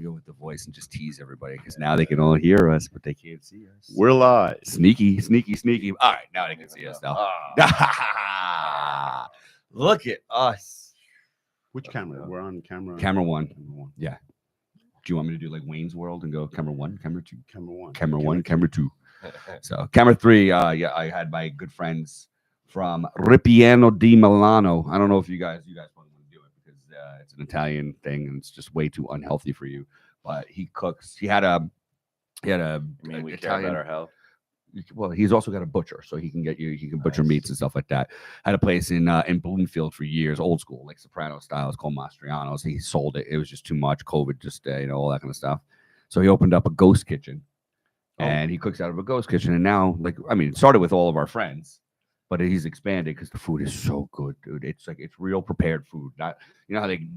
gonna go with the voice and just tease everybody because now they can all hear us, but they can't see us. We're live. Sneaky, sneaky, sneaky. All right, now they can see us now. Look at us. Which camera? We're on camera. Camera one. Camera one. Yeah. Do you want me to do like Wayne's World and go camera one, camera two, Camera one. camera one, camera two? So camera three. Yeah, I had my good friends from Ripiano di Milano. I don't know if you guys probably want to do it because it's an Italian thing and it's just way too unhealthy for you. But he cooks. He had a I mean, we care about our health. well, he's also got a butcher, so he can butcher Nice. meats and stuff like that. Had a place in Bloomfield for years, old school, like Soprano style. It's called Mastriano's. He sold it. It was just too much. COVID, just all that kind of stuff. So he opened up a ghost kitchen, and he cooks out of a ghost kitchen. And now, it started with all of our friends, but he's expanded because the food is so good, dude. It's real prepared food. Not how they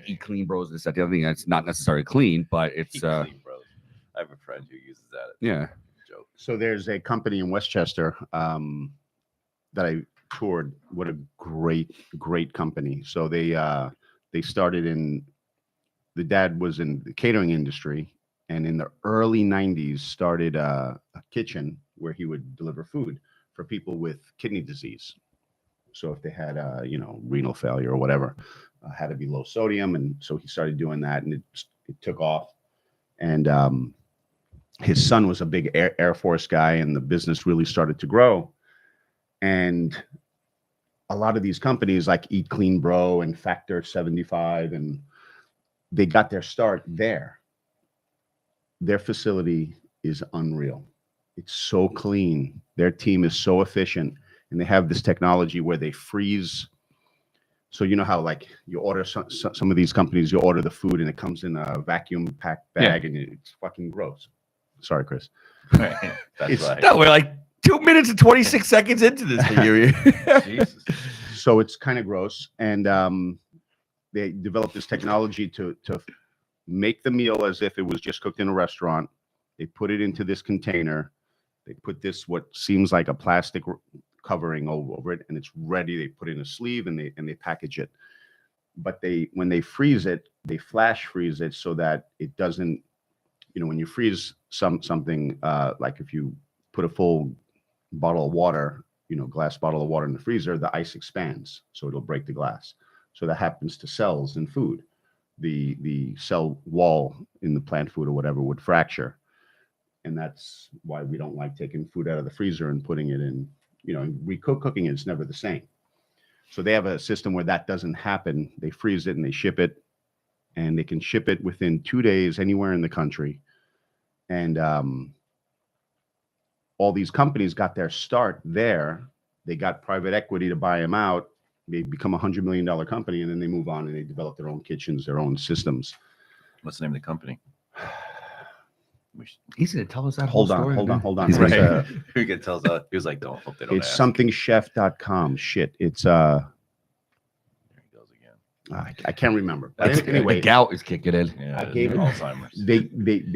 eat clean bros. This that the other thing. It's not necessarily clean, but it's Eat clean, bros. I have a friend who uses that. yeah. Joke. So there's a company in Westchester that I toured. What a great company. So they started the dad was in the catering industry, and in the early 90s started a kitchen where he would deliver food for people with kidney disease. So if they had renal failure or whatever, had to be low sodium, and so he started doing that, and it took off. And his son was a big Air Force guy, and the business really started to grow. And a lot of these companies like Eat Clean Bro and Factor 75, and they got their start there. Their facility is unreal. It's so clean. Their team is so efficient, and they have this technology where they freeze. So you know how you order some of these companies, you order the food and it comes in a vacuum packed bag, and it's fucking gross. Sorry, Chris. That's right. No, we're like 2 minutes and 26 seconds into this for you. Jesus. So it's kind of gross, and they developed this technology to make the meal as if it was just cooked in a restaurant. They put it into this container. They put this what seems like a plastic covering over it, and it's ready. They put it in a sleeve and they package it. But when they freeze it, they flash freeze it so that it doesn't. When you freeze something, like if you put a full bottle of water, glass bottle of water in the freezer, the ice expands, so it'll break the glass. So that happens to cells in food. The cell wall in the plant food or whatever would fracture, and that's why we don't like taking food out of the freezer and putting it in. Cooking it, it's never the same. So they have a system where that doesn't happen. They freeze it and they ship it, and they can ship it within 2 days anywhere in the country. And all these companies got their start there. They got private equity to buy them out. They become $100 million company, and then they move on and they develop their own kitchens, their own systems. What's the name of the company? He's gonna tell us that. Hold whole on, story, hold on, man. hold on. He's It's, gonna- Who can tell us? He was like, "Don't hope they don't." it's ask. somethingchef.com. Shit, it's There he goes again. I can't remember. But That's- anyway, the gout is kicking in. Yeah, I gave him- Alzheimer's. they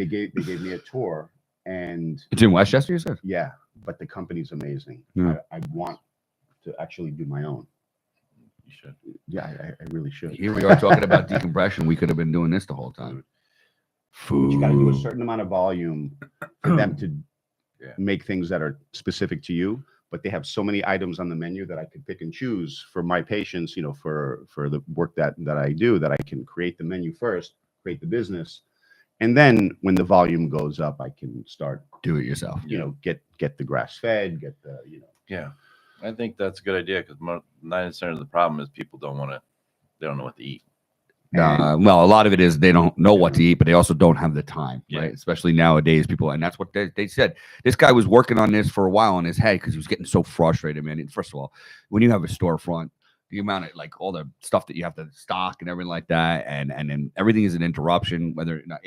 gave me a tour, and It's in Westchester, you said? yeah, but the company's amazing. Yeah. I want to actually do my own. You should. Yeah, I really should. Here we are talking about decompression. We could have been doing this the whole time. Food. You got to do a certain amount of volume for them to Yeah. make things that are specific to you. But they have so many items on the menu that I could pick and choose for my patients. For the work that I do, that I can create the menu first, create the business, and then when the volume goes up, I can start. Do it yourself. Get the grass fed, get the Yeah, I think that's a good idea because 90% of the problem is people they don't know what to eat. Well, a lot of it is they don't know what to eat, but they also don't have the time, Yeah. right? Especially nowadays, people, and that's what they said. This guy was working on this for a while in his head because he was getting so frustrated, man. And first of all, when you have a storefront, the amount of all the stuff that you have to stock and everything like that, and then everything is an interruption. Whether or not,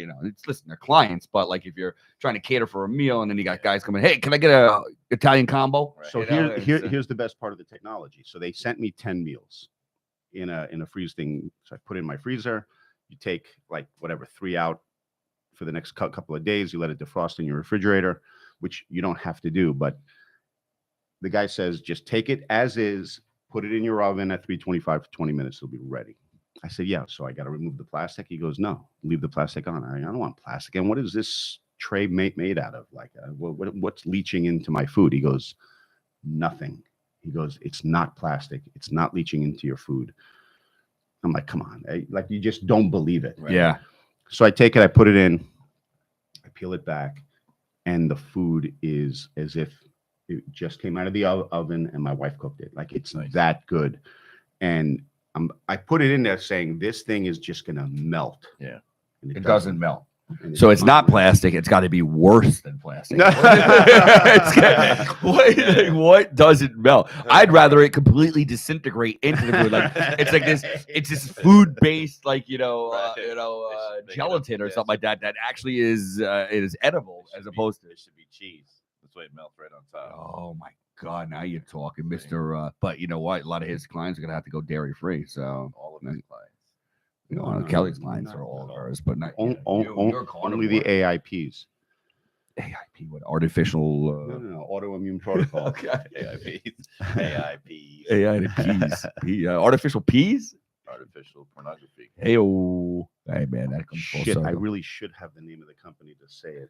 listen, they're clients, but if you're trying to cater for a meal, and then you got guys coming, hey, can I get a Italian combo? Right. So It's, here's the best part of the technology. So they sent me 10 meals in a freeze thing. So I put it in my freezer. You take 3 out for the next couple of days. You let it defrost in your refrigerator, which you don't have to do. But the guy says, just take it as is, put it in your oven at 325 for 20 minutes. It'll be ready. I said, yeah. So I got to remove the plastic. He goes, no, leave the plastic on. I don't want plastic. And what is this tray made out of? Like, what's leaching into my food? He goes, nothing. He goes, it's not plastic. It's not leaching into your food. I'm like, come on. Like, you just don't believe it. Right. Yeah. So I take it, I put it in, I peel it back, and the food is as if it just came out of the oven and my wife cooked it. Like, it's Nice. that good. And I put it in there saying this thing is just gonna melt. Yeah. And It doesn't melt. And So it's not fine. plastic. It's got to be worse than plastic. What doesn't melt? I'd rather it completely disintegrate into the food. Like it's like this. It's this food based, like Right. gelatin or Yeah, something like that. That actually is it is edible as opposed to. It should be cheese. That's why it melts right on top. Oh my God! Now you're talking, Mister. But you know what? A lot of his clients are gonna have to go dairy free. So All of his clients. you know, No, Kelly's no, clients not are all at all. hers, but not Only you're the AIPs. AIP. What artificial? No, autoimmune protocol. Okay. AIPs. AIPs. AIPs. Artificial peas. Artificial pornography. Hey, hey man, that comes full Shit, I circle. really should have the name of the company to say it.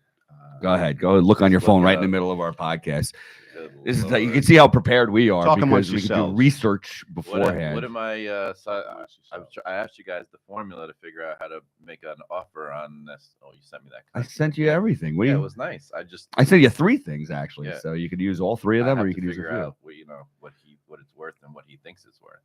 Go ahead, go look on your Let's phone look it right in the up. middle of our podcast. Good This is Lord. you can see how prepared we are Talk because amongst we can do yourselves. research What beforehand. am I? I asked you guys the formula to figure out how to make an offer on this. Oh, you sent me that. I content. sent you everything. What do Yeah, you? it was nice. I sent you 3 things actually, Yeah. so you could use all 3 of I them, or have you to could use a figure few. out what it's worth and what he thinks it's worth.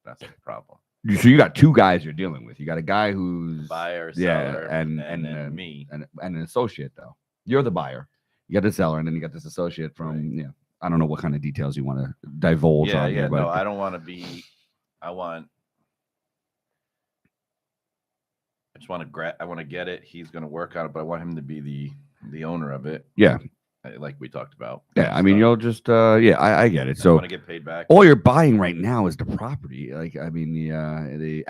That's the problem. So you got 2 guys you're dealing with. You got a guy who's Buyer, yeah, seller, and then me. and an associate though. You're the buyer. You got the seller, and then you got this associate from Right. yeah. I don't know what kind of details you want to divulge Yeah, on yeah. here, but No, I don't want to be. I just want to I want to get it. He's going to work on it, but I want him to be the owner of it. Yeah. Like we talked about. yeah. I mean, So, you'll just yeah, I get it. I So want to get paid back. all you're buying right now is the property. Like I mean, the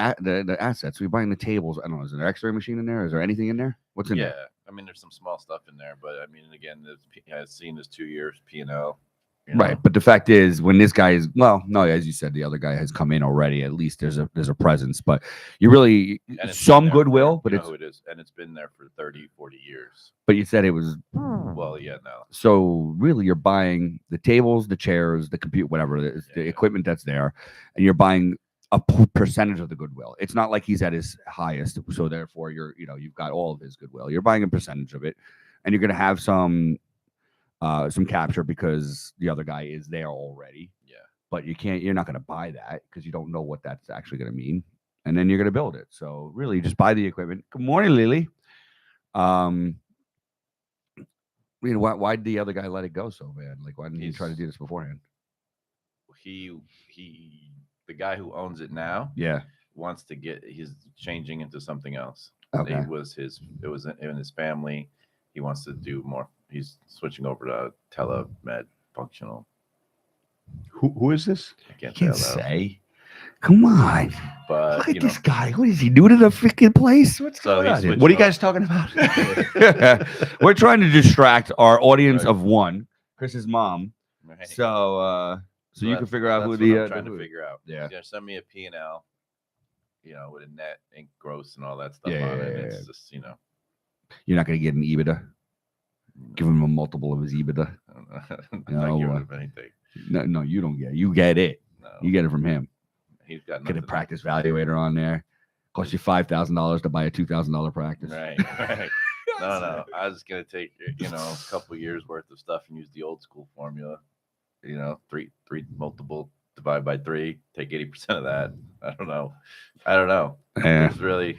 assets. We're buying the tables. I don't know. Is there an X-ray machine in there? Is there anything in there? What's in Yeah, there? I mean, there's some small stuff in there, but I mean, again, I've seen this 2 years P&L. Right, but the fact is, when this guy is no, as you said, the other guy has come in already. At least there's a presence, but you really And it's been some there for- goodwill. But you know it's who it is, and it's been there for 30, 40 years. but you said it was Well, yeah, no. so really you're buying the tables, the chairs, the compute, whatever it is, the Yeah. equipment that's there, and you're buying a percentage of the goodwill. It's not like he's at his highest, so therefore you've got all of his goodwill. You're buying a percentage of it, and you're going to have some capture because the other guy is there already. Yeah. But you're not going to buy that because you don't know what that's actually going to mean, and then you're going to build it. So really, just buy the equipment. Good morning, Lily. Why did the other guy let it go so bad? Like, why didn't he try to do this beforehand? The guy who owns it now Yeah. wants to he's changing into something else. Okay. It was in his family. He wants to do more. He's switching over to telemed functional. Who is this? I can't, Can't say, that, say. Come on. but Look at you know, this guy. What is he new to the freaking place? What's So going he on here? switched What are you guys talking about? We're trying to distract our audience Right. of one, Chris's mom. right? So you can that's- figure out who that's the what I'm trying to who- figure out. Yeah. He's gonna send me a P&L, with a net and gross and all that stuff Yeah, on yeah, it. yeah, It's yeah. just You're not going to get an EBITDA. Give him a multiple of his EBITDA. I'm No, not giving uh, him anything. No, you don't get it. You get it. No, You get it from him. he's got Get a nothing. practice valuator on there. Cost you $5,000 to buy a $2,000 practice. Right, right. No. I was gonna take a couple years worth of stuff and use the old school formula. Three multiple divide by 3, take 80% of that. I don't know. Yeah. It's really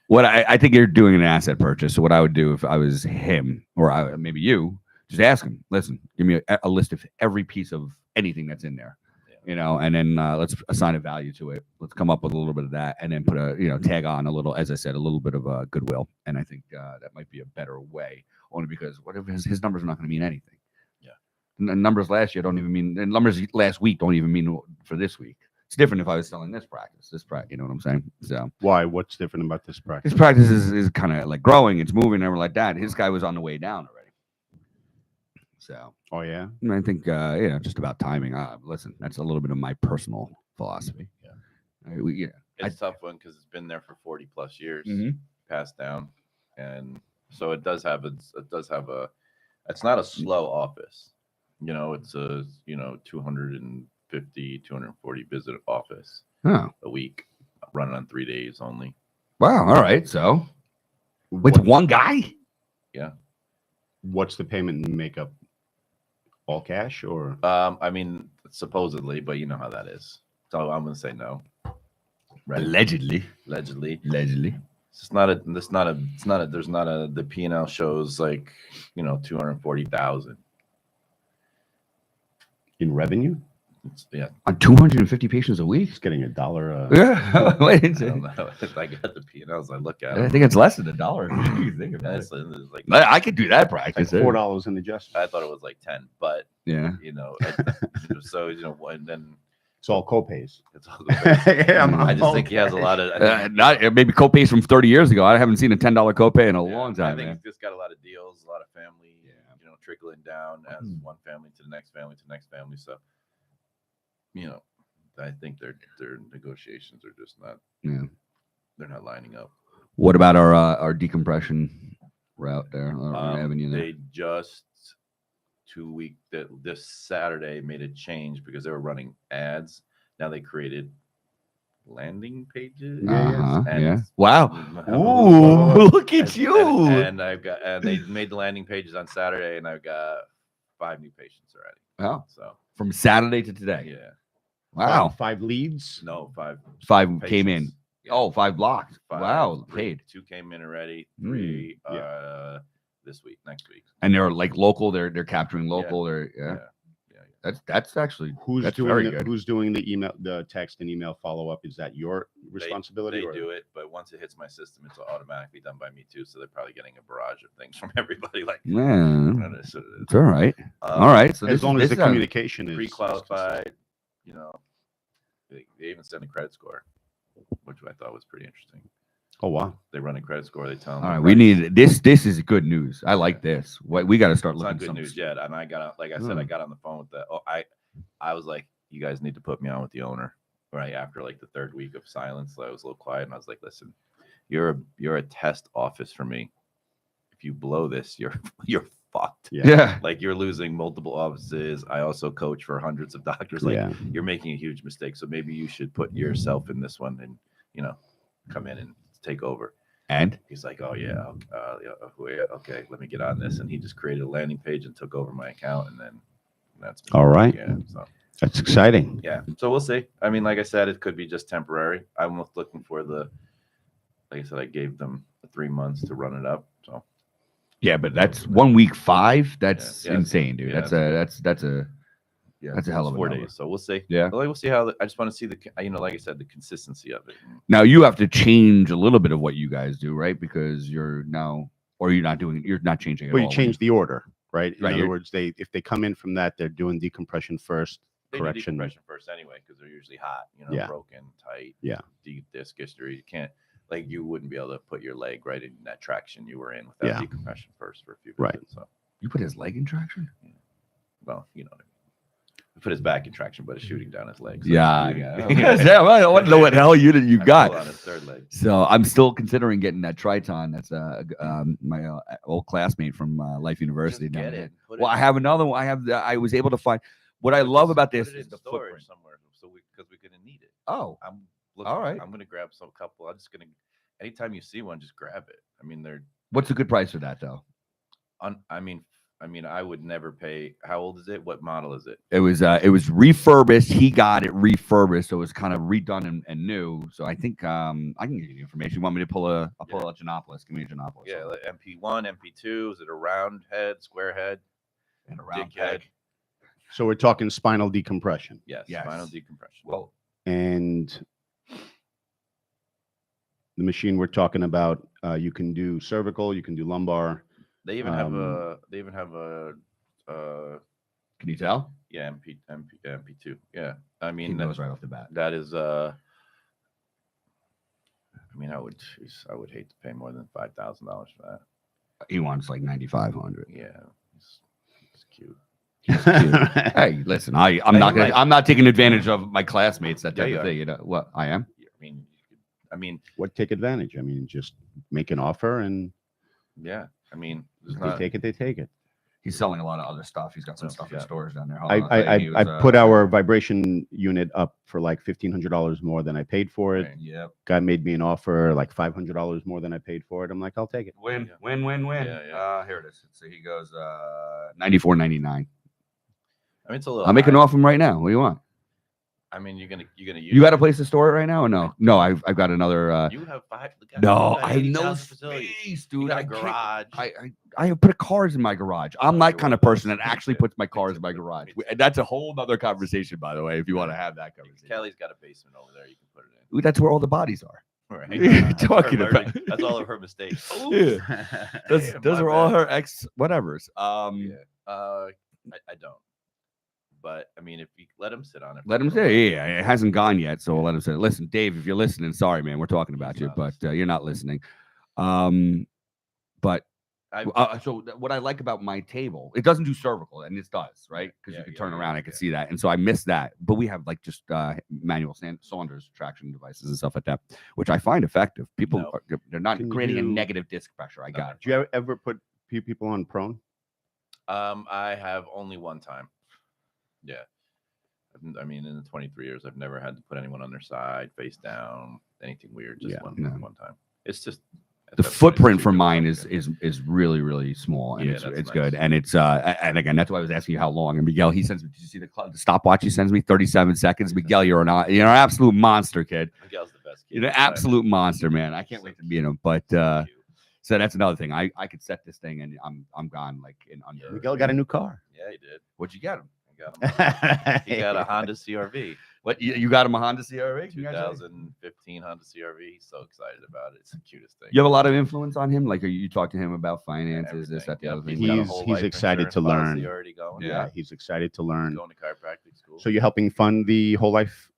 What I think you're doing an asset purchase. So what I would do if I was him or maybe you, just ask him, listen, give me a list of every piece of anything that's in there, Yeah. and then let's assign a value to it. Let's come up with a little bit of that and then put a, tag on a little, as I said, a little bit of goodwill. And I think that might be a better way, only because what if his numbers are not going to mean anything? Yeah. Numbers last year don't even mean, and numbers last week don't even mean for this week. It's different if I was selling this practice, you know what I'm saying? So Why? What's different about this practice? his practice is kind of like growing, it's moving, and everything like that. His guy was on the way down already. So Oh yeah. I think, just about timing. Listen, that's a little bit of my personal philosophy. Yeah. We It's a tough one because it's been there for 40 plus years, Mhm. passed down, and so it does have a. It's not a slow office, It's a 250, 240 visit office Oh, a week, running on 3 days only. wow. All right. So with What- one guy? What's the payment makeup? All cash or? I mean, supposedly, but you know how that is. So I'm gonna say no. Right? Allegedly. Allegedly. Allegedly. The P&L shows like 240,000. In revenue? Yeah, On 250 patients a week? He's getting $1. Yeah. Wait, I don't know. I got the P&Ls. I look at I them. think it's less than $1. You think about it. It's like I could do that Like practice. $4 in adjustment. I thought it was like 10, but Yeah. so and then It's all copays. it's all Yeah, I'm I just all think he has a lot of. Not maybe copays from 30 years ago. I haven't seen a $10 copay in a Yeah, long I time, think man. he's just got a lot of deals, a lot of family, Yeah. trickling down as Mhm. one family to the next family to the next family. So, I think their negotiations are just not. Yeah. They're not lining up. What about our decompression route there? Our avenue there? They just this Saturday made a change because they were running ads. Now they created landing pages. Uh-huh. And- Yeah. Wow. Ooh, Ooh, look at you. And they made the landing pages on Saturday, and I've got 5 new patients already. Wow. So From Saturday to today. yeah, Wow. 5 leads. no 5. 5 came in. patients. Yeah. Oh, 5 blocked. 5, Wow. 3, Paid. 2 came in already. Mm, 3 yeah. this week, next week. And they're like local. They're capturing local. They're Yeah. That's actually Who's that's doing very the, good. who's doing the email, the text and email follow up? Is that your responsibility? They or? do it, but once it hits my system, it's automatically done by me too. So they're probably getting a barrage of things from everybody. Like, Yeah. that's what it is. It's all right. Um, All right. So As long as the is communication is pre-qualified, they even send a credit score, which I thought was pretty interesting. Oh wow. They run a credit score. They tell them. All right. the We price. need this. This is good news. I like this. We got to start It's looking. not good some- news yet. And I got on, like I said, I got on the phone with the. I was like, you guys need to put me on with the owner. Right after like the 3rd week of silence, so I was a little quiet, and I was like, listen, you're a test office for me. If you blow this, you're fucked. Yeah. Like you're losing multiple offices. I also coach for hundreds of doctors. Like Yeah. you're making a huge mistake. So maybe you should put yourself in this one and come in and take over. And He's like, oh yeah, okay, let me get on this. And he just created a landing page and took over my account, and then that's All right. yeah. So That's exciting. yeah, so we'll see. I mean, like I said, it could be just temporary. I'm looking for like I said, I gave them 3 months to run it up. So yeah, but that's 1 week 5. That's Yeah. insane, dude. Yeah, that's a yeah, That's a hell of a 4 number. days. So we'll see. Yeah. Well, we'll see how. I just want to see like I said, the consistency of it. Now you have to change a little bit of what you guys do, right? Because you're not changing at Well, all. you change the order, right? In Right, other you're- words, if they come in from that, they're doing decompression first. They do Correction. decompression first anyway because they're usually hot. Yeah. Broken, tight. Yeah. Deep disc history. You can't. Like you wouldn't be able to put your leg right in that traction you were in without Yeah. decompression first for a few Right. visits. So, You put his leg in traction? well, you know what I mean. Put his back in traction, but it's shooting down his legs. Yeah. Yeah, well, I want to know what the hell you got. on his 3rd leg. So I'm still considering getting that Triton. That's my old classmate from Life University. Just down get there. it. Put Well, it- I have another one. I was able to find. What I put love it- about put this it is in the storage footprint. somewhere, so because we're gonna need it. Oh, I'm looking. All right. I'm gonna grab some couple. I'm just gonna. Anytime you see one, just grab it. I mean, they're. what's a good price for that though? I mean, I would never pay. How old is it? What model is it? It was refurbished. He got it refurbished, so it was kind of redone and new. So I think I can give you the information. You want me to pull a Genopolis? Give me a Genopolis. Yeah, like MP1, MP2. Is it a round head, square head, and a round dick head? peg. So we're talking spinal decompression. Yes, Yes. spinal decompression. Well, And the machine we're talking about, you can do cervical, you can do lumbar. They even have um, can you tell? yeah, MP2. Yeah, I He mean, knows right off the bat. that is I mean, I would hate to pay more than $5,000 for that. He wants like 9,500. Yeah, it's cute. Hey, listen, I'm not taking advantage of my classmates. That Yeah, type you of are. thing. You know what? I am. I mean, you could I mean, What take advantage? I mean, just make an offer, and yeah. I mean, if there's they not, take it, they take it. He's selling a lot of other stuff. He's got some What else stuff you in got? stores down there. Hold I on, I'll tell you, he I was, put our vibration unit up for like $1,500 more than I paid for it. Right. Yep. Guy made me an offer like $500 more than I paid for it. I'm like, I'll take it. Win, Yeah. win, win, win. Yeah, Here it is. So he goes $94.99. I mean, it's a little. I'll make an high. offer him right now. What do you want? I mean, you're gonna use. You got a it. place to store it right now or no? No, I've got another. You have five. No, you got I have no 80,000 facilities. space, You dude. got I a can't- garage. I have put cars in my garage. I'm Oh, that you're kind one of of those. person that Me actually too. puts my Me cars too. in my Me garage. too. And that's a whole nother conversation, by the way, if you want to have that conversation. Kelly's got a basement over there. You can put it Ooh, that's where all the bodies are. in. Right. What are you That's her talking learning- about? That's all of her mistakes. Yeah. Those, Yeah, those my are all bad. her ex whatevers. Yeah. I don't. But I mean, if you let him sit on it, for Let a him little say, bit, yeah, it hasn't gone yet, so we'll let him say. Listen, Dave, if you're listening, sorry, man, we're talking about you, not but listening. you're not listening. But what I like about my table, it doesn't do cervical, and this does, right? Because Yeah, you can yeah, turn yeah, around, I can yeah. see that, and so I miss that. But we have like just manual Saunders traction devices and stuff like that, which I find effective. People, No. they're not Can you creating a do- negative disc pressure. I No, got it. Do you ever put people on prone? I have only one time. Yeah. I mean, in the 23 years, I've never had to put anyone on their side, face down, anything weird. Just Yeah, one no. time. It's just at The that point, it's footprint too for mine is complicated. is really really small, and Yeah, it's that's good, nice. and it's and again that's why I was asking you how long. And Miguel, he sends me. Did you see the stopwatch? He sends me 37 seconds. Miguel, you're an absolute monster, kid. Miguel's the best kid. You're an on the planet. absolute monster, man. I can't So wait to meet him. But So cute. so that's another thing. I could set this thing, and I'm gone like in under. Miguel got a new car. Yeah, he did. What'd you get him? He got a Honda CRV, What you got him a Honda CRV? Congratulations. 2015 Honda CRV. He's so excited about it. It's the cutest thing. You have a lot of influence on him. Like, you talk to him about finances, this, that, the other thing. He's got a He's- whole he's life excited insurance to policy learn. Already going. Yeah. He's excited to learn. Going to chiropractic school. So you're helping fund the whole life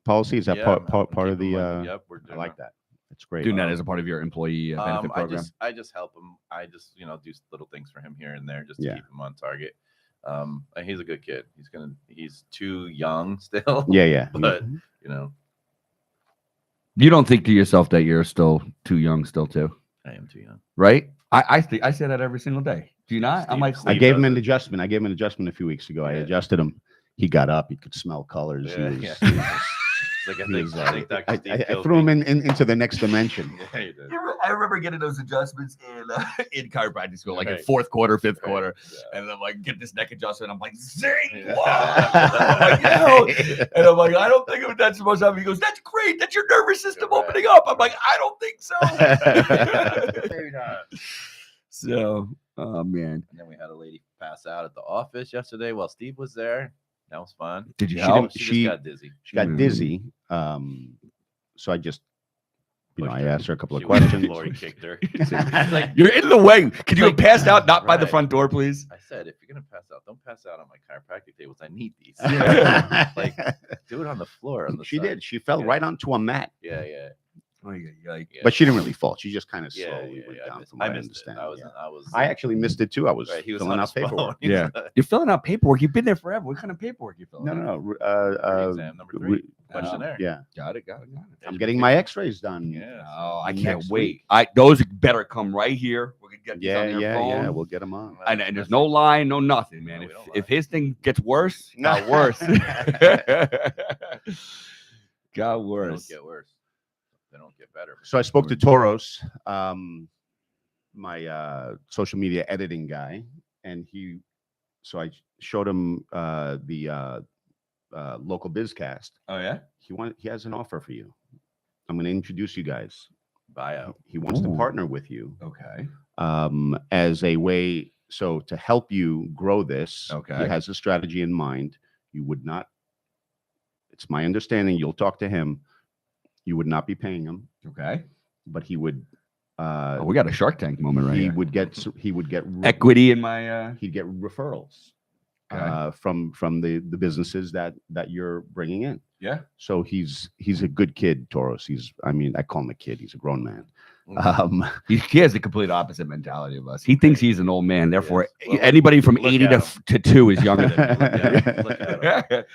policy? Is that Yeah, part I'm part, helping part keep of him the? on- Yep, we're I doing like that. That's great. Doing that as a part of your employee benefit program. I just help him. I just do little things for him here and there just to Yeah. keep him on target. And he's a good kid. He's too young still. Yeah. But Mhm. You don't think to yourself that you're still too young, still too, I am too young. right? I think I say that every single day. Do you not? I'm Steve- like, I Steve gave him does an it. adjustment. I gave him an adjustment a few weeks ago. I Yeah. adjusted him. He got up. He could smell colors. Yeah, he was, yeah. he was- It's like I he think, was, I think Dr. I, Steve I kills threw him me. into the next dimension. Yeah, you did. I remember getting those adjustments in chiropractic school, like in Right. fourth quarter, fifth Right. quarter, Yeah. and I'm like, get this neck adjustment. I'm like, zing! Yeah. Wow! I'm like, "Yo." And I'm like, I don't think of it that so much. He goes, that's great. That's your nervous system Right. opening up. I'm like, I don't think so. Maybe not. So, oh man, And then we had a lady pass out at the office yesterday while Steve was there. That was fun. did you She help? didn't- She she- just got dizzy. She got Mhm. dizzy. So I just, Pushed I her. asked her a couple of She went on the questions. floor, he kicked her. Like, You're in the way. Could you have like- passed out not by the Right. front door, please? I said, if you're gonna pass out, don't pass out on my chiropractic tables. I need these. Yeah. Like, do it on the floor. On the she side. did. She fell Yeah. right onto a mat, Yeah, yeah. Yeah. but she didn't really fall. She just kind of Yeah, slowly yeah, went yeah. down. From I what I missed it. understand. I Yeah. was. I actually missed it too. I was Right, he was filling on out his phone. paperwork. He was, Yeah. You're filling out paperwork. You've been there forever. What kind of paperwork you filling No, out? no. exam number 3. Uh, Questionnaire. yeah, Got it. I'm getting my X-rays done. Yeah. Oh, I Next can't week. wait. Those better come right here. We're gonna get these Yeah, on your yeah, phone. yeah. We'll get them on. and there's no line, no nothing, man. No, if we don't if lie. his thing gets worse, got worse. Got They worse. don't get worse. They don't get better. So I spoke to Toros, my social media editing guy, and so I showed him the local bizcast. Oh yeah. He has an offer for you. I'm going to introduce you guys. Buyout. He wants to Ooh. partner with you Okay. as a way to help you grow this. Okay. He has a strategy in mind. You would not. It's my understanding. You'll talk to him. You would not be paying him, Okay. but he would. Oh, we got a Shark Tank moment right he here. would get. He would get Equity in my. He'd get referrals Okay. from the businesses that you're bringing in. Yeah. So he's a good kid, Toros. I call him a kid. He's a grown man. Mm-hmm. He has the complete opposite mentality of us. He thinks he's an old man. Therefore, Yes. Well, anybody from look 80 at to 2 is younger than Yeah, look at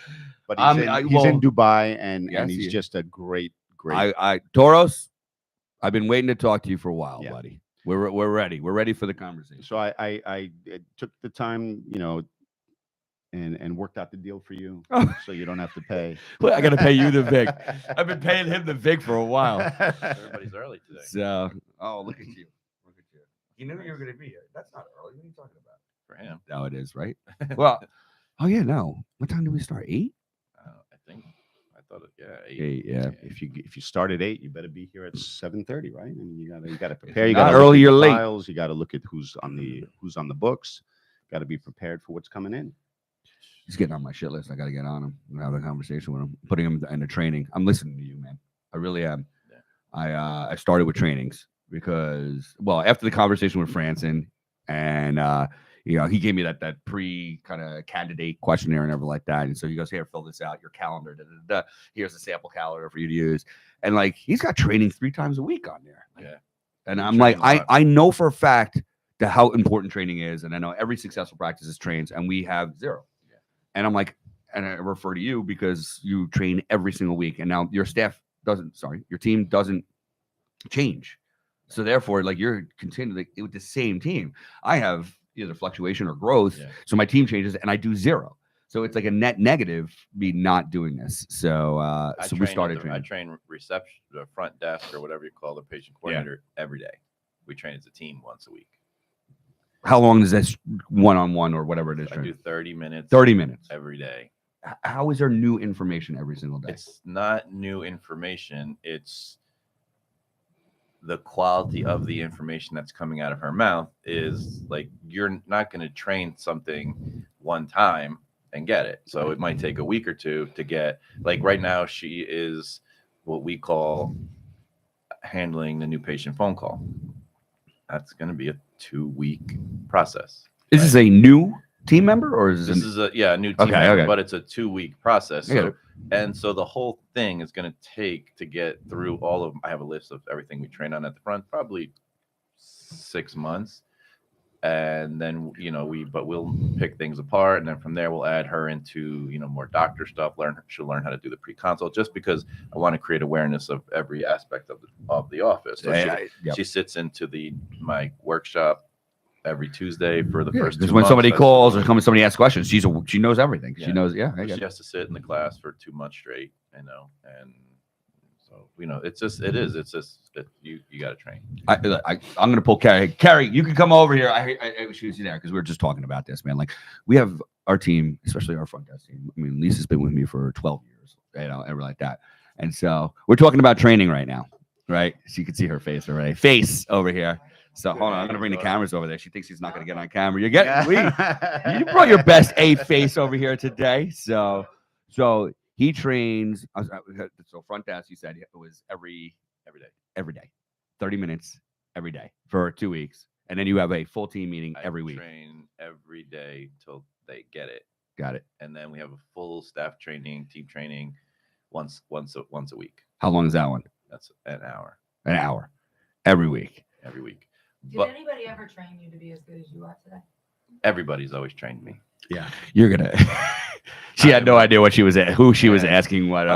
But I he's, mean, he's in Dubai, and Yes, he's he- just a great. I Toros, I've been waiting to talk to you for a while, Yeah. buddy. We're ready. We're ready for the conversation. So I took the time, and worked out the deal for you, Oh. so you don't have to pay. Well, I got to pay you the Vic. I've been paying him the Vic for a while. Everybody's early today. So, oh, look at you. Look at you. You knew you were going to be here. That's not early. What are you talking about? For him. No, it is, right? Well, oh, yeah, no. What time do we start? 8? I thought it, yeah. 8, yeah. If you start at 8, you better be here at 7:30, right? I mean, you gotta prepare. You not gotta early, look at you're the late. files. You got to look at who's on the books. Got to be prepared for what's coming in. He's getting on my shit list. I got to get on him and have a conversation with him, putting him into training. I'm listening to you, man. I really am. Yeah. I started with trainings because, well, after the conversation with Franson and, he gave me that pre kind of candidate questionnaire and everything like that. And so he goes, here, fill this out, your calendar. Da, da, da. Here's a sample calendar for you to use. And like, he's got training 3 times a week on there. Yeah. And He I'm like, trains a lot. I know for a fact how important training is. And I know every successful practice is trains and we have 0. Yeah. And I'm like, and I refer to you because you train every single week. And now your your team doesn't change. So therefore, like you're continually with the same team. I have either fluctuation or growth. Yeah. So my team changes and I do 0. So it's like a net negative me not doing this. So so we started I training. train reception, the front desk, or whatever you call the patient coordinator every day. We train as a team once a week. How long is this one-on-one or whatever it is? I do 30 minutes 30 minutes. every day. How is there new information every single day? It's not new information. It's the quality of the information that's coming out of her mouth is like, you're not going to train something one time and get it. So it might take a week or 2 to get, like right now, she is what we call handling the new patient phone call. That's going to be a 2-week process. Is this a new team member or is This this is a new team Okay, member, okay. but it's a 2-week process. I get So, it. and so the whole thing is going to take to get through all of. I have a list of everything we train on at the front, probably 6 months, and then we'll pick things apart, and then from there we'll add her into more doctor stuff. She'll learn how to do the pre-consult, just because I want to create awareness of every aspect of the office. So Yep. she sits into my workshop every Tuesday for the first 2 Because when months. somebody That's- calls or somebody asks questions, she knows everything. She Yeah. knows. I So get she it. has to sit in the class for 2 months straight, and so it's just you got to train. I'm gonna pull Carrie. Carrie, you can come over here. I wish you was there because we were just talking about this, man. Like we have our team, especially our front desk team. I mean, Lisa's been with me for 12 years, everything like that. And so we're talking about training right now, right? So you can see her face already. Face over here. So hold on, I'm gonna bring the cameras over there. She thinks she's not gonna get on camera. You're getting you brought your best A face over here today. So he trains. So front desk, you said it was every day, 30 minutes every day for 2 weeks, and then you have a full team meeting every week. Train every day till they get it, Got it. and then we have a full staff training, team training, once a week. How long is that one? That's an hour An hour every week. every week. Did But anybody ever train you to be as good as you are today? everybody's always trained me. Yeah. You're gonna. She had no idea what she was who she was Yeah. asking what.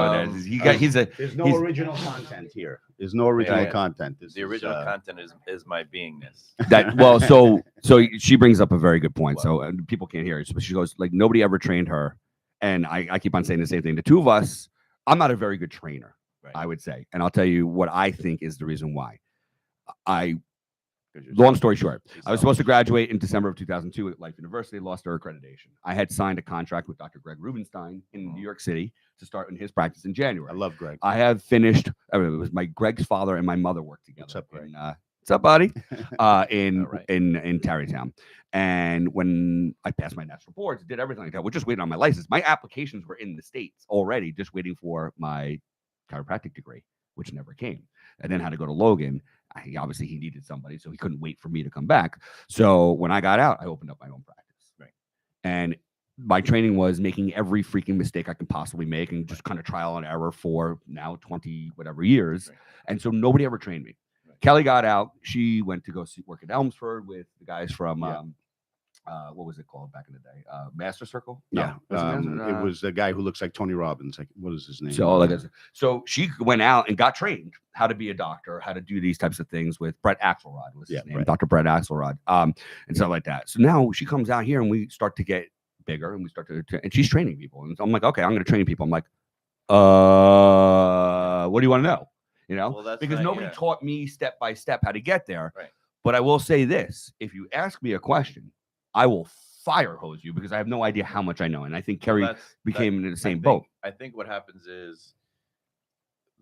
He's a. There's no He's- original content here. There's no original Yeah. content. This The is, original content is my beingness. That well, so she brings up a very good point. So people can't hear it. So she goes like nobody ever trained her, and I keep on saying the same thing. The two of us, I'm not a very good trainer, Right. I would say, and I'll tell you what I think is the reason why. Long story short, I was supposed to graduate in December of 2002 at Life University, lost our accreditation. I had signed a contract with Dr. Greg Rubenstein in New York City to start in his practice in January. I love Greg. I have finished. It was my Greg's father and my mother worked together. What's up, Greg? What's up, buddy? In All right. in Tarrytown. And when I passed my national boards, did everything like that. We're just waiting on my license. My applications were in the States already, just waiting for my chiropractic degree, which never came. I then had to go to Logan. Obviously, he needed somebody, so he couldn't wait for me to come back. So when I got out, I opened up my own practice. Right. And my training was making every freaking mistake I can possibly make and just kind of trial and error for now 20 whatever years. Right. And so nobody ever trained me. Right. Kelly got out. She went to go work at Elmsford with the guys from Yeah. what was it called back in the day? Master Circle. Yeah, Was it Master- it was the guy who looks like Tony Robbins. Like, what is his name? So, so she went out and got trained how to be a doctor, how to do these types of things with Brett Axelrod was his name, Brett. Dr. Brett Axelrod, and stuff like that. So now she comes out here and we start to get bigger and we start to, and she's training people. And so I'm like, okay, I'm going to train people. I'm like, what do you want to know? You know, Well, that's because not- nobody yeah. taught me step by step how to get there. Right. But I will say this: if you ask me a question, I will fire hose you because I have no idea how much I know. And I think Kerry became in the same boat. I think what happens is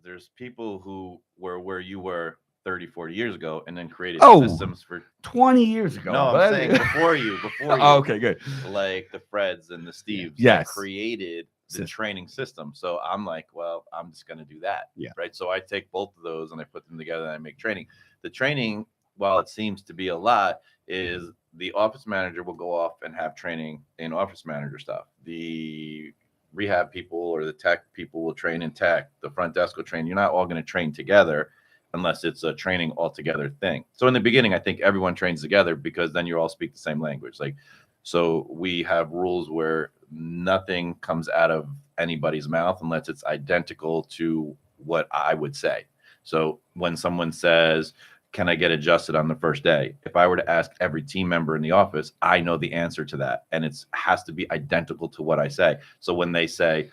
there's people who were where you were 30, 40 years ago and then created Oh, systems for 20 years ago. no, I'm but- saying before you, Oh, okay, good. like the Freds and the Steves that Yes. created the System. training system. So I'm like, well, I'm just going to do that. Yeah. Right. So I take both of those and I put them together and I make training. The training, while it seems to be a lot, is the office manager will go off and have training in office manager stuff. The rehab people or the tech people will train in tech. The front desk will train. You're not all going to train together unless it's a training altogether thing. So in the beginning, I think everyone trains together because then you all speak the same language. Like, so we have rules where nothing comes out of anybody's mouth unless it's identical to what I would say. So when someone says, can I get adjusted on the first day? If I were to ask every team member in the office, I know the answer to that. And it has to be identical to what I say. So when they say,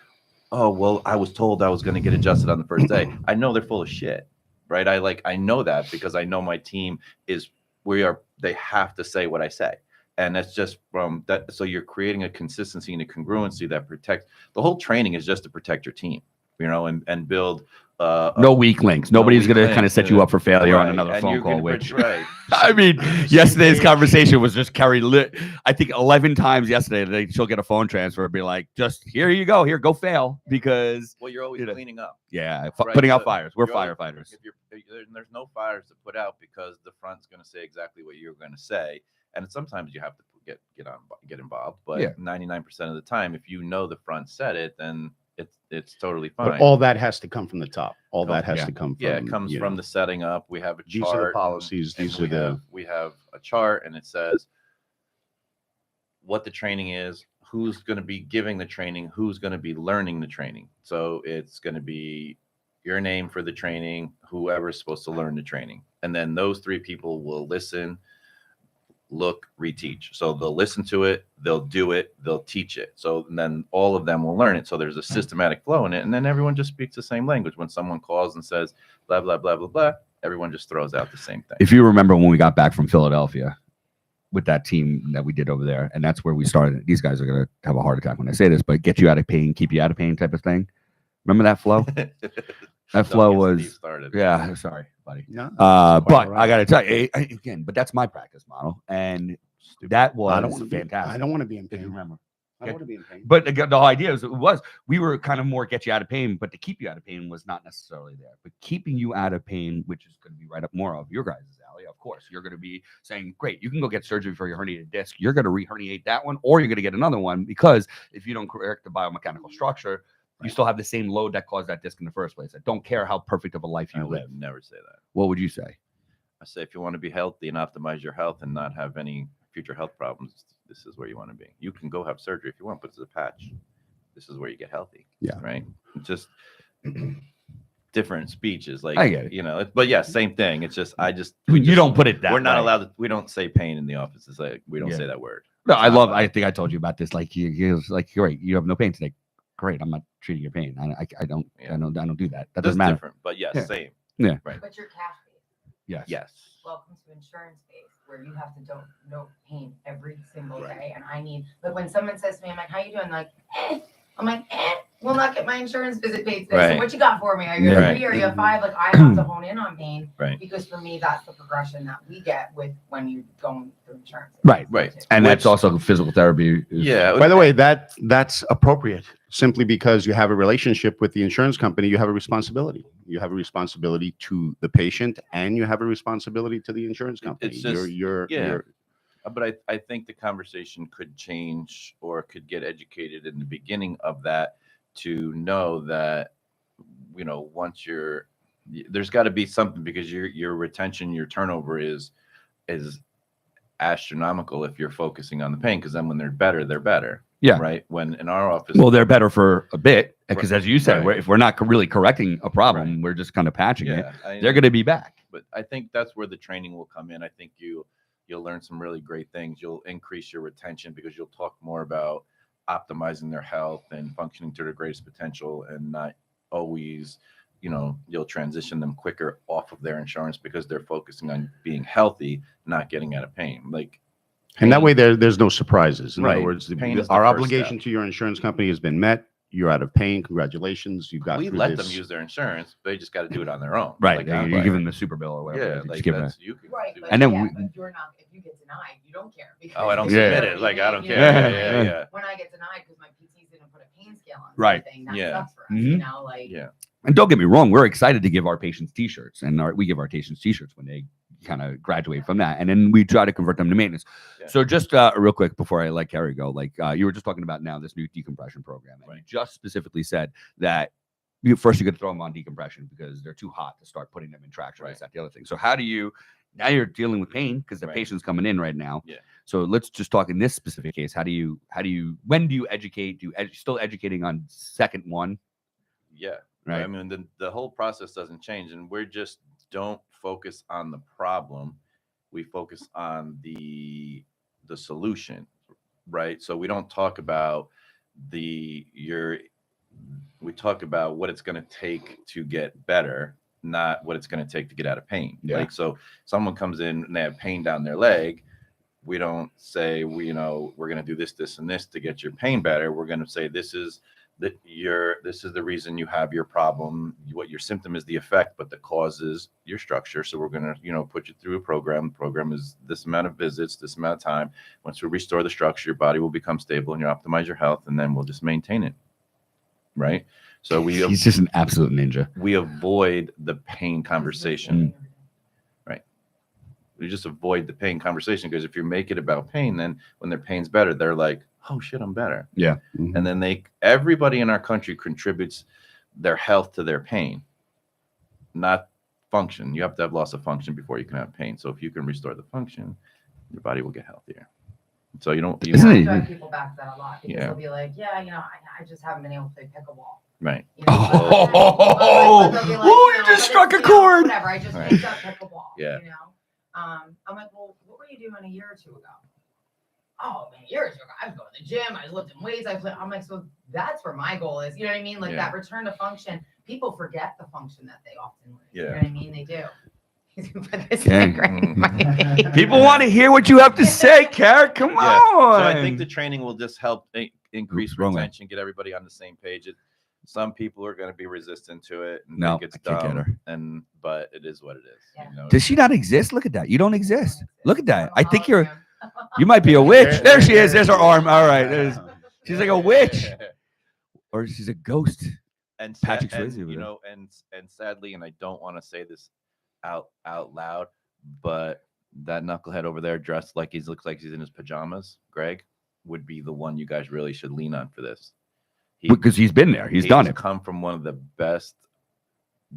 oh, well, I was told I was going to get adjusted on the first day, I know they're full of shit, right? I know that because I know my team they have to say what I say. And that's just from that. So you're creating a consistency and a congruency that protects. The whole training is just to protect your team, and build. No weak links. Nobody's weak going to kind of links, set you up for failure on right, another and phone you're call, gonna which right. I mean, yesterday's conversation was just Kerry lit. I think 11 times yesterday she'll get a phone transfer and be like, just here you go, here, go fail because Well, you're always You know. cleaning up. yeah, Right, putting out so fires. We're you're always- firefighters. If there's no fires to put out because the front's going to say exactly what you're going to say, and sometimes you have to get involved. But Yeah. 99% of the time, if you know the front said it, then it's totally fine. But all that has to come from the top. All Come- that has yeah. to come from. yeah, it comes you from know, the setting up. We have a These chart. are the policies. and These are we have a chart, and it says what the training is, who's going to be giving the training, who's going to be learning the training. So it's going to be your name for the training, whoever's supposed to learn the training. And then those three people will listen, look, reteach. So they'll listen to it, they'll do it, they'll teach it. So then all of them will learn it. So there's a systematic flow in it. And then everyone just speaks the same language. When someone calls and says, blah, blah, blah, blah, blah, everyone just throws out the same thing. If you remember when we got back from Philadelphia with that team that we did over there, and that's where we started. These guys are going to have a heart attack when I say this, but get you out of pain, keep you out of pain type of thing. Remember that flow? That flow Don't get Steve was, started. yeah, sorry, buddy. No, But I got to tell you, again, but that's my practice model. And that was I don't want to fantastic. I don't want to be in if you pain. remember. I don't want to be in pain. But the idea was we were kind of more get you out of pain, but to keep you out of pain was not necessarily there. But keeping you out of pain, which is going to be right up more of your guys' alley, of course, you're going to be saying, great, you can go get surgery for your herniated disc. You're going to re-herniate that one, or you're going to get another one because if you don't correct the biomechanical structure, you still have the same load that caused that disc in the first place. I don't care how perfect of a life I you would live. never say that. What would you say? I say if you want to be healthy and optimize your health and not have any future health problems, this is where you want to be. You can go have surgery if you want, but it's a patch. This is where you get healthy. Yeah. Right. It's just different speeches. Like I get it. but yeah, same thing. It's just You don't put it that we're not way. allowed to. We don't say pain in the office. It's like we don't Yeah. say that word. No, It's I not love. allowed. I think I told you about this. Like you was like, great, you have no pain today. Great, I'm not treating your pain. I don't Yeah. I don't do that. That That's doesn't matter. different. But yes, Yeah. same. But you're cash based. Yes. Yes. Welcome to insurance based, where you have to note pain every single Right. day. And I need, like, when someone says to me, I'm like, how you doing? Like, I'm like, will not get my insurance visit paid today. Right. So what you got for me? Are you Yeah. a 3 or are you a 5? Like, I have to hone in on pain. Right. Because for me, that's the progression that we get with when you're going through insurance. Right. Right. And that's Which- also physical therapy. is- Yeah. By the way, that's appropriate. Simply because you have a relationship with the insurance company, you have a responsibility. You have a responsibility to the patient, and you have a responsibility to the insurance company. It's just- you're yeah. But I think the conversation could change or could get educated in the beginning of that to know that, once there's got to be something because your retention, your turnover is astronomical if you're focusing on the pain, because then when they're better. Yeah. Right. When in our office, Well, they're better for a bit because, as you said, Right. if we're not really correcting a problem, we're just kind of patching it. They're going to be back. But I think that's where the training will come in. I think you'll learn some really great things. You'll increase your retention because you'll talk more about optimizing their health and functioning to their greatest potential, and not always, you'll transition them quicker off of their insurance because they're focusing on being healthy, not getting out of pain. Like, And that way there's no surprises. In Right. other words, Pain is the our first obligation step. to your insurance company has been met. You're out of pain. Congratulations. You got we through let this. them use their insurance. They just got to do it on their own. Right. Like, you give them the super bill or whatever. yeah, Just like give it that's you can Right, do but that. And then yeah, we- but if you get denied, you don't care. Because Oh, I don't Yeah. submit it. Like, I don't care. Yeah. Yeah. When I get denied because my PTs didn't put a pain scale on Right. something, that Yeah. sucks for us, Mhm. like. Yeah. And don't get me wrong, we're excited to give our patients T-shirts, and we give our patients T-shirts when they kind of graduate from that, and then we try to convert them to maintenance. Yeah. So just real quick before I let Kerry go, you were just talking about now this new decompression program, and you Right. just specifically said that first you could throw them on decompression because they're too hot to start putting them in traction. Right. Is that the other thing? So how do you? Now you're dealing with pain because the Right. patient's coming in right now. Yeah. So let's just talk in this specific case. When do you educate? Still educating on second one, Yeah. right? I mean, the whole process doesn't change, and we're just don't focus on the problem. We focus on the solution, right? So we don't talk about we talk about what it's going to take to get better, not what it's going to take to get out of pain. Yeah. Like, so someone comes in and they have pain down their leg. We don't say, we're going to do this, this, and this to get your pain better. We're going to say, this is the reason you have your problem. What your symptom is the effect, but the cause is your structure. So we're going to, put you through a program. The program is this amount of visits, this amount of time. Once we restore the structure, your body will become stable and you optimize your health, and then we'll just maintain it. Right. So He's just an absolute ninja. we avoid the pain conversation. We just avoid the pain conversation, because if you make it about pain, then when their pain's better, they're like, oh shit, I'm better. Yeah. Mhm. And then everybody in our country contributes their health to their pain, not function. You have to have loss of function before you can have pain. So if you can restore the function, your body will get healthier. So you don't, Isn't I it- drive people back to that a lot because Yeah. they'll be like, yeah, I just haven't been able to play pickleball. right. You know, Oh, but they'll be like, you but just it's, struck a you know, chord. Whatever, I just Right. picked up pickleball. Yeah. I'm like, well, what were you doing a year or two ago? Oh man, a year or two ago, I was going to the gym, I was lifting weights, I'm like, so that's where my goal is. You know what I mean? Like Yeah. that return to function. People forget the function that they often lose. You know Yeah. what I mean? They do. Put this Okay. thing right in my face. People want to hear what you have to say, Kara. Come Yeah. on. So I think the training will just help increase Wrong way. retention, get everybody on the same page. Some people are going to be resistant to it and No, think it's I can't get dumb, but it is what it is. Yeah. Does she not exist? Look at that. You don't exist. Look at that. I think Hologram. you might be a witch. There she is. There's her arm. All right. She's like a witch, or she's a ghost. And Patrick and, Swayze with it. and sadly, and I don't want to say this out loud, but that knucklehead over there dressed like looks like he's in his pajamas, Greg, would be the one you guys really should lean on for this. Because he's been there. He's done has it. come from one of the best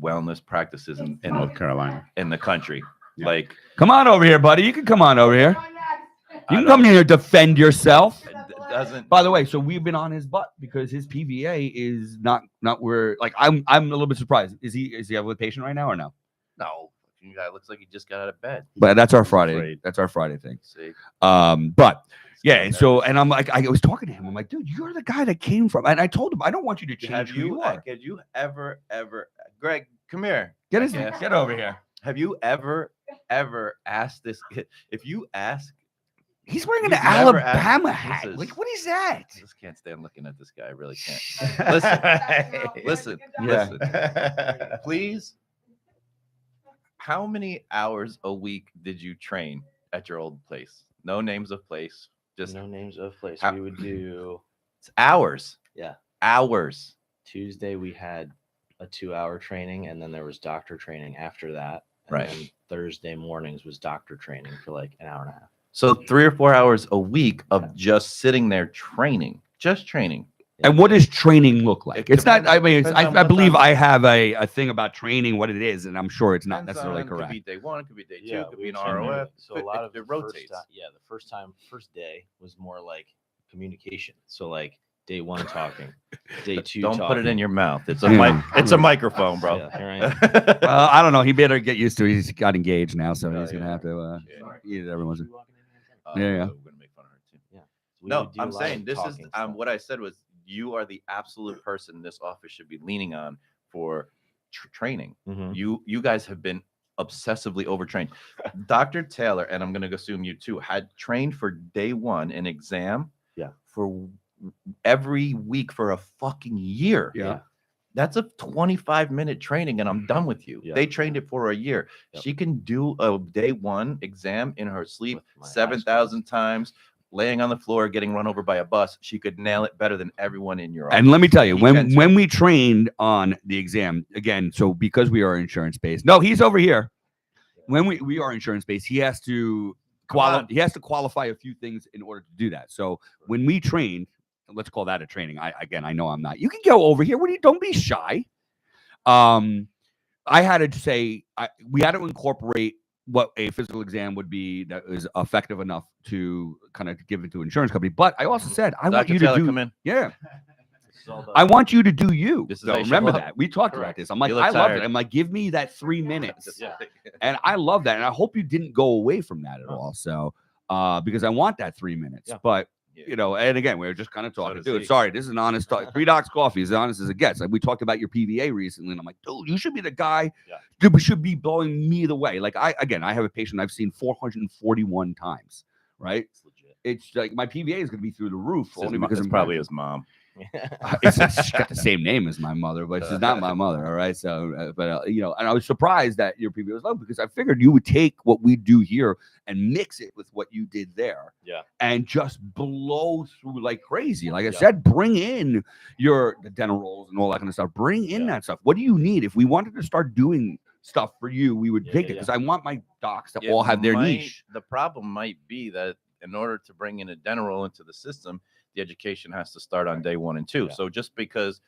wellness practices in North Carolina. the country. Yeah. Like, Come on over here, buddy. You can come on over here. You I can know. come here and defend yourself. it doesn't. By the way, so we've been on his butt because his PVA is not where. Like I'm a little bit surprised. Is he a patient right now or no? No, you guy looks like he just got out of bed. But that's our Friday. afraid. That's our Friday thing. See, But yeah, so and I'm like, I was talking to him. I'm like, dude, you're the guy that came from. And I told him, I don't want you to change have who you are. Did you ever, Greg, come here. Get over here. Have you ever asked this? If you ask, He's wearing an You've never asked- Alabama this hat. is- Like, what is that? I just can't stand looking at this guy. I really can't. Listen. Listen, please. How many hours a week did you train at your old place? No names of place, just No names of place. How- We would do hours. Yeah. Hours. Tuesday. We had a 2-hour training, and then there was doctor training after that. And Right. then Thursday mornings was doctor training for like an hour and a half. So 3 or 4 hours a week of just sitting there training, just training. And what does training look like? It It's not. depends- I mean, it's, depends on I what believe time- I have a thing about training, what it is, and I'm sure it's not Depends necessarily on- correct. Could be day one, could be day two, Yeah, could we be an explained ROF. it. So a lot of it the rotates. first day was more like communication. So like day one talking, day two. Don't put it in talking. your mouth. It's a Yeah. mic. It's a microphone, bro. Yeah, here I am. Well, I don't know. He better get used to it. He's got engaged now, so Oh, he's gonna yeah. have to eat it every once in a Yeah, yeah. We're gonna make fun of her too. So we No, would do a I'm lot saying of this is talking stuff. what I said was you are the absolute person this office should be leaning on for training. Mhm. You guys have been obsessively overtrained. Dr. Taylor, and I'm going to assume you too, had trained for day one an exam. Yeah. For every week for a fucking year. Yeah. That's a 25-minute training, and I'm done with you. Yeah. They trained it for a year. Yep. She can do a day one exam in her sleep With my eyes 7,000 times, laying on the floor, getting run over by a bus. She could nail it better than everyone in your office. And let me tell you, He can too. when we trained on the exam again, so because we are insurance based, no, he's over here. When we are insurance based, he has to Come on. qualify a few things in order to do that. So when we trained, let's call that a training. I know I'm not. You can go over here. Don't be shy. I had to say we had to incorporate what a physical exam would be that is effective enough to kind of give it to an insurance company. But I also said I want Dr. you Taylor, to do come in. Yeah. This is all about- I want you to do you. This is So how you show remember up. that. We talked about Correct. this. I'm like, You look I love tired. it. I'm like, give me that 3 minutes. Yeah. And I love that. And I hope you didn't go away from that at No. all. So because I want that 3 minutes. Yeah. But Yeah. you know, and again, we were just kind of talking. does Dude, he. sorry, this is an honest talk. 3 Docs Coffee is as honest as it gets. Like we talked about your PVA recently, and I'm like, dude, you should be the guy Yeah. who should be blowing me the way. Like I have a patient I've seen 441 times. Right? It's legit. It's like my PVA is going to be through the roof only because it's I'm probably his mom. she's got the same name as my mother, but she's not my mother. All right. So, you know, and I was surprised that your PVA was low because I figured you would take what we do here and mix it with what you did there. Yeah. And just blow through like crazy. Like I Yeah. said, bring in the dental rolls and all that kind of stuff. Bring in Yeah. that stuff. What do you need? If we wanted to start doing stuff for you, we would Yeah, take yeah, it because I want my docs to It all have their might- niche. The problem might be that in order to bring in a dental roll into the system, the education has to start on day 1 and 2. Yeah. So just because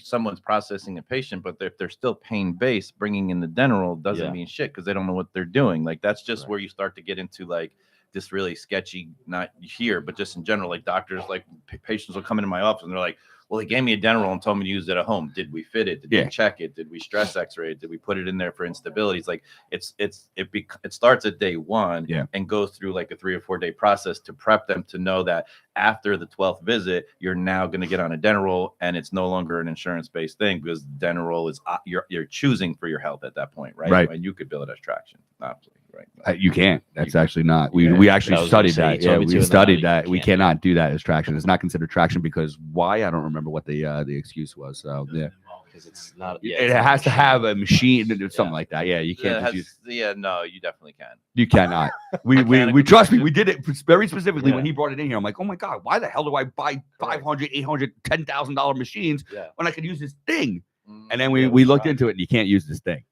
someone's processing a patient, but if they're still pain based, bringing in the dental roll doesn't Yeah. mean shit because they don't know what they're doing. Like that's just Right. where you start to get into like this really sketchy, not here, but just in general, like doctors, like patients will come into my office and they're like, well, they gave me a dental roll and told me to use it at home. Did we fit it? Did Yeah. we check it? Did we stress x-ray it? Did we put it in there for instability? It's like it starts at day 1 Yeah. and goes through like a 3 or 4 day process to prep them to know that after the 12th visit, you're now going to get on a dental roll and it's no longer an insurance based thing because dental roll is you're choosing for your health at that point, right? Right. And you could bill it as traction, obviously, right? You can't. That's actually not. We Yeah, we that actually was gonna studied say, that. you told Yeah, me to, we and then studied you that. We can't do it. cannot do that as traction. It's not considered traction because why? I don't remember what the excuse was. So yeah, Because it's not. it has to have a machine, something like that. Yeah, you Yeah, can't just use. no, you definitely can. You cannot. We Mechanical trust me. traction. We did it very specifically when Yeah. he brought it in here. I'm like, oh my god, why the hell do I buy $500, $800, $10,000 machines Yeah. when I could use this thing? Mm, And then Yeah, we we looked tried. into it, and you can't use this thing.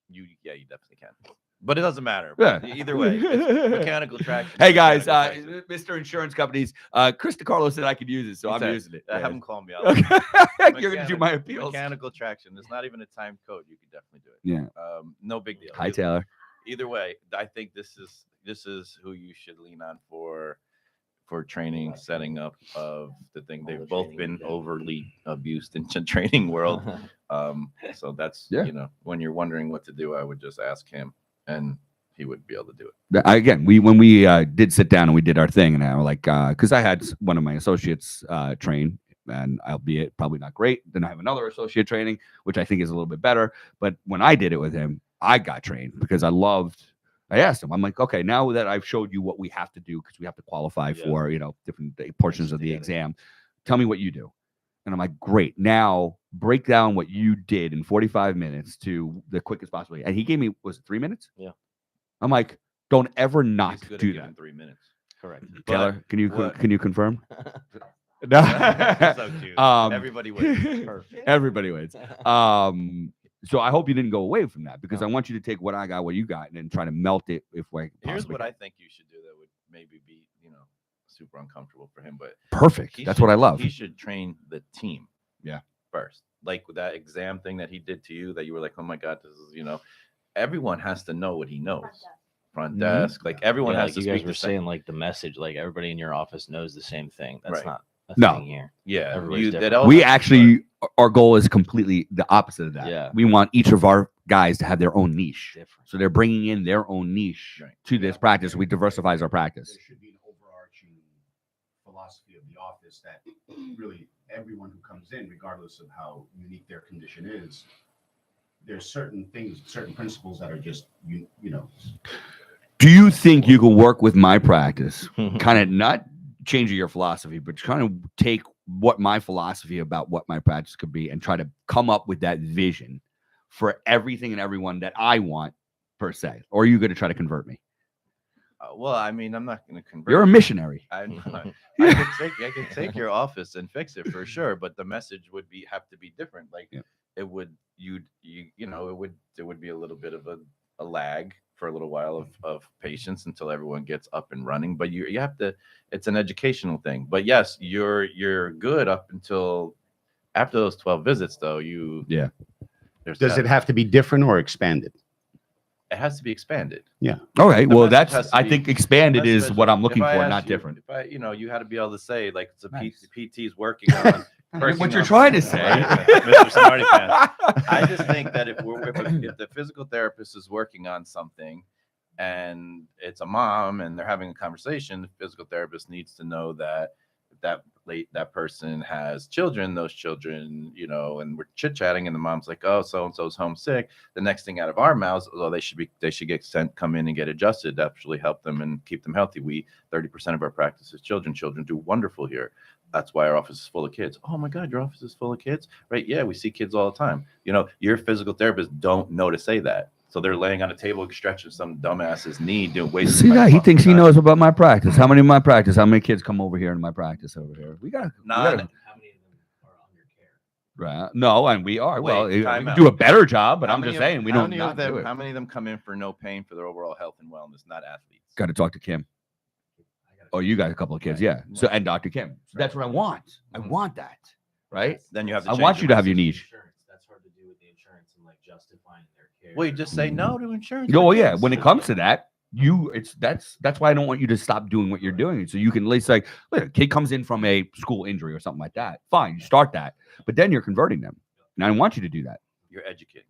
you definitely can. But it doesn't matter. Yeah. But either way, it's mechanical traction. Hey guys, mechanical traction. Mr. Insurance Companies, Chris DeCarlo said I could use it, so I'm Exactly. using it. Have Yeah. them call me out. Okay. You're gonna do my appeals. Mechanical traction. There's not even a time code. You could definitely do it. Yeah. No big deal. Hi Taylor. Either way, I think this is who you should lean on for training, setting up of the thing. All They've the both training been you get. overly abused in the training world. So that's Yeah. you know, when you're wondering what to do, I would just ask him and he would be able to do it. Again, when we did sit down and we did our thing, and I was like, because I had one of my associates train, and albeit probably not great. Then I have another associate training, which I think is a little bit better. But when I did it with him, I got trained because I asked him, I'm like, okay, now that I've showed you what we have to do, because we have to qualify Yeah. for, different portions of the together. exam, tell me what you do. And I'm like, great. Now break down what you did in 45 minutes to the quickest possible. And he gave me, was it 3 minutes? Yeah. I'm like, don't ever He's not good at do giving that. 3 minutes. Correct. Taylor, can you what- can you confirm? So cute. Um, Everybody wins. Perfect. Everybody wins. So I hope you didn't go away from that because I want you to take what I got, what you got, and then try to melt it if I Here's possibly what can. I think you should do that would maybe be, super uncomfortable for him. But Perfect. That's what I love. He should train the team. Yeah. First, like with that exam thing that he did to you, that you were like, oh my god, this is everyone has to know what he knows. Front Mhm. desk, like everyone Yeah, has like to you guys speak were the same. saying, like the message, like everybody in your office knows the same thing. That's Right. not a No. thing here. Yeah, Everybody's that different. all We has to actually, our goal is completely the opposite of that. Yeah. We want each of our guys to have their own niche. Different. So they're bringing in their own niche Right. to this practice. We diversifies our practice. There should be an overarching philosophy of the office that really everyone who comes in, regardless of how unique their condition is, there's certain things, certain principles that are just you know. Do you think you can work with my practice? Kind of not changing your philosophy, but kind of take what my philosophy about what my practice could be and try to come up with that vision for everything and everyone that I want, per se. Or are you going to try to convert me? well, I mean, I'm not going to convert. You're a you. missionary. I'm not. I could take your office and fix it for sure, but the message would have to be different. Like Yeah. it would there would be a little bit of a lag for a little while of patience until everyone gets up and running. But you have to. It's an educational thing. But yes, you're good up until after those 12 visits, though. Yeah. Does it have to be different or expanded? It has to be expanded. Okay. The Well, message has that's, to I be- think expanded is what I'm looking If I for, asked not you- different. If I, you had to be able to say like it's a Nice. PT's working on. What you're trying to say. Mr. Smarty Pants. I just think that if the physical therapist is working on something and it's a mom and they're having a conversation, the physical therapist needs to know that that person has children, those children, and we're chit-chatting and the mom's like, oh, so and so's homesick. The next thing out of our mouths, they should get come in and get adjusted to actually help them and keep them healthy. 30% of our practice is children. Children do wonderful here. That's why our office is full of kids. Oh my God, your office is full of kids? Right? Yeah, we see kids all the time. Your physical therapists don't know to say that. So they're laying on a table stretching some dumbass's knee, doing weights. See that? He thinks he knows about my practice. How many in my practice? How many kids come over here in my practice over here? We got Nah, How many of them are under care? right. No, and we are. Well, Wait, we time can out. do a better job, but How I'm many just of- saying we how don't many not of them, do it. How many of them come in for no pain for their overall health and wellness, not athletes? Got to talk to Kim. Oh, you got a couple of kids, Right. yeah. So and Dr. Kim. So that's what I want. I Mhm. want that, right? Then you have to I change want your you to have your message. niche. Insurance. That's hard to do with the insurance and like justifying their care. Well, you just say no to insurance. Oh for yeah. kids. When it comes to that, that's why I don't want you to stop doing what you're doing. So you can at least like, look, a kid comes in from a school injury or something like that. Fine, you start that, but then you're converting them. And I want you to do that. You're educating.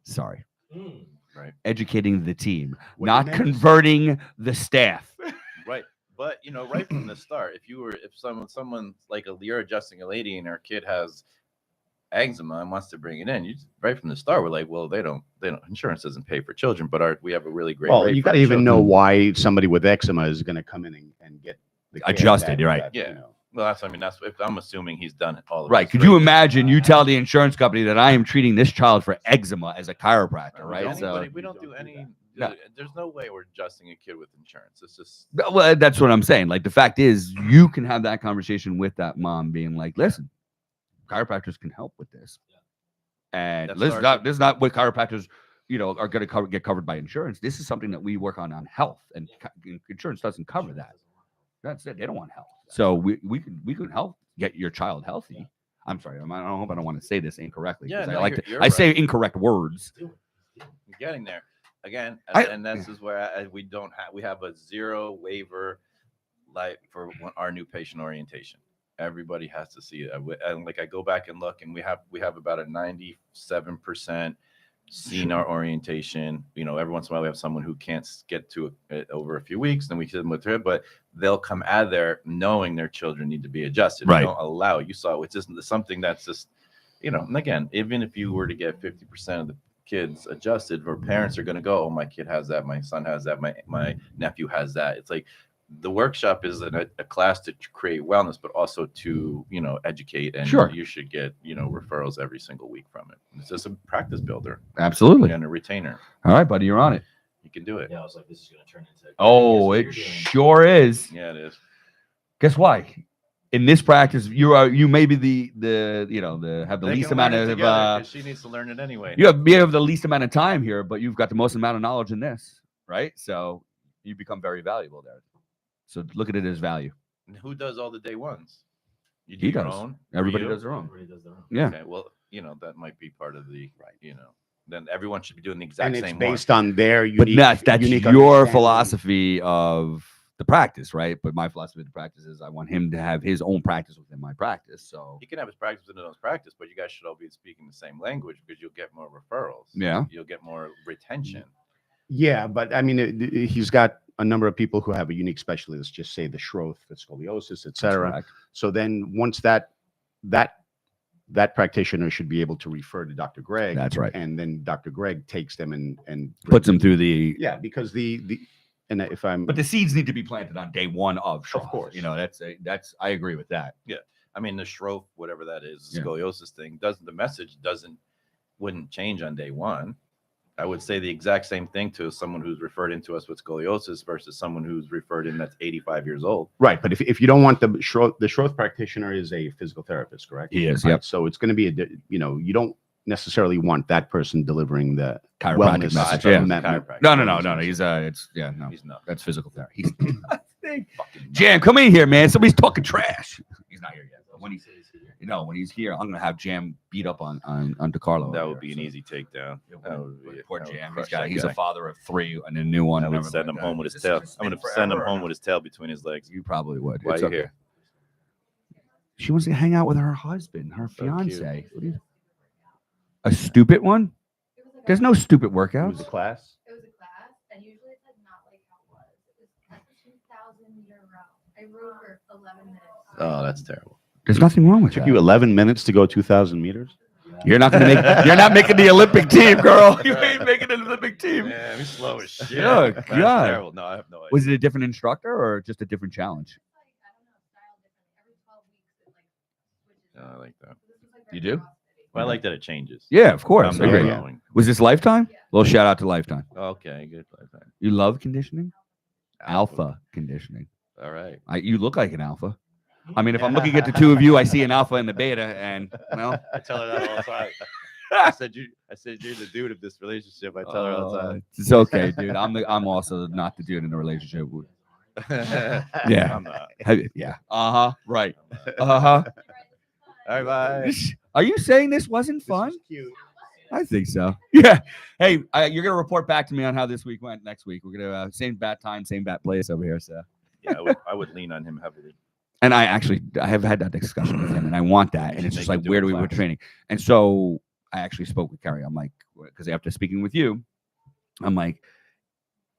Sorry, Mm. educating the team, What not your name is? converting the staff. Right. But right from the start, if someone like you're adjusting a lady and her kid has eczema and wants to bring it in, right from the start, we're like, well, they don't insurance doesn't pay for children, but we have a really great Well, rate you for got to our even children. know why somebody with eczema is going to come in and get the care Adjusted, you're right. Yeah. Well, that's if I'm assuming he's done it all of Right. this Could you rate. imagine you tell the insurance company that I am treating this child for eczema as a chiropractor, right? Anybody- So we don't do any. No. There's no way we're adjusting a kid with insurance. It's just well, that's what I'm saying. Like the fact is you can have that conversation with that mom being like, listen, chiropractors can help with this. And That's listen, our- this is not what chiropractors, are going to get covered by insurance. This is something that we work on health, and insurance doesn't cover that. That's it. They don't want health. So we can help get your child healthy. I'm sorry. I hope I don't want to say this incorrectly. Yeah, 'Cause no, I you're I say right. incorrect words. You're getting there again, I- and this is where we have a zero waiver, like for our new patient orientation. Everybody has to see it. And like I go back and look, and we have about a 97% seen our orientation. Every once in a while we have someone who can't get to it over a few weeks, then we sit them with her, but they'll come out of there knowing their children need to be adjusted. Right. We don't allow it. You saw it's just something that's just, and again, even if you were to get 50% of the kids adjusted, or parents are going to go, oh, my kid has that, my son has that, my nephew has that. It's like the workshop is a class to create wellness, but also to educate, and Sure. you should get referrals every single week from it. It's just a practice builder Absolutely. and a retainer. All right, buddy, you're on it. You can do it. Yeah, I was like, this is gonna turn into. Oh, it sure is. Yeah, it is. Guess why? In this practice, you may be the have the They least can learn amount it of together, 'cause she needs to learn it anyway. you have the least amount of time here, but you've got the most amount of knowledge in this, right? So you become very valuable there. So look at it as value. And who does all the day ones? You He your does. own? Or Everybody you? does their own. Everybody does their own. Yeah. Okay, well, that might be part of the Right. Then everyone should be doing the exact And it's same based on their But unique. that's unique your understanding. philosophy of the practice, right? But my philosophy of the practice is I want him to have his own practice within my practice. So He can have his practice within his practice, but you guys should all be speaking the same language because you'll get more referrals. Yeah. You'll get more retention. Yeah, but I mean, he's got a number of people who have a unique specialty. Let's just say the Schroth for scoliosis, et cetera. correct. So then once that practitioner should be able to refer to Dr. Greg. That's right. And then Dr. Greg takes them and Puts them through the. Yeah, because and if I'm But the seeds need to be planted on day one of Schroth. course. That's I agree with that. I mean, the Schroth, whatever that is, Yeah. scoliosis thing, wouldn't change on day one. I would say the exact same thing to someone who's referred into us with scoliosis versus someone who's referred in that's 85 years old. right, but if you don't want the Schroth practitioner is a physical therapist, correct? He is. Right, Yep. So it's going to be you don't necessarily want that person delivering the Chiropractic wellness message. I Yeah. thought that- chiropractic. No. He's no. He's not. That's physical therapy. He's Fucking Jam, come in here, man. Somebody's talking trash. He's not here yet. But when he's here, I'm gonna have Jam beat up on DeCarlo. That over would be here, an so. easy takedown. That would be Poor that would Jam. crush that He's guy. a father of 3 and a new one. I and would send everything him like home that. with his This is tail. gonna I'm gonna spin send him forever. home with his tail between his legs. You probably would. Why It's you okay. here? She wants to hang out with her husband, her So cute. fiance. What do you- A stupid one? It was like There's a- no stupid It was workouts. a class. It was a class, and usually it's like not like how it was. It was like a 2,000-meter row. I rowed for 11 minutes. Oh, that's terrible. There's nothing wrong with Took that. you 11 minutes to go 2,000 meters. You're not gonna make. You're not making the Olympic team, girl. You ain't making an Olympic team. Yeah, he's slow as shit. Oh, That's God. terrible. No, I have no idea. Was it a different instructor or just a different challenge? It's like, I don't know, style different. Every 12 weeks, it like switches. I like that. So this was, like, You very do? CrossFit-y. Well, I like that it changes. Yeah, of course. I'm I not agree. Yeah. growing. Was this Lifetime? Yeah. Little shout out to Lifetime. Okay, good. You love conditioning? Alpha conditioning. All right. You look like an alpha. I mean, if I'm looking at the two of you, I see an alpha and a beta, and well, I tell her that all the time. I said you're the dude of this relationship. I tell her all the time. it's okay, dude. I'm also not the dude in the relationship. Yeah. I'm not. Yeah. Right. I'm not. Uh huh. All right, this is fun. All right, bye. Are you saying this wasn't This fun? was cute. I think so. Yeah. Hey, you're gonna report back to me on how this week went next week. We're gonna same bat time, same bat place over here. So, Yeah, I would lean on him heavily. and I have had that discussion with him, and I want that. And You it's should just make like, him do where a do we put class. training? And so I actually spoke with Kerry. I'm like, because after speaking with you, I'm like,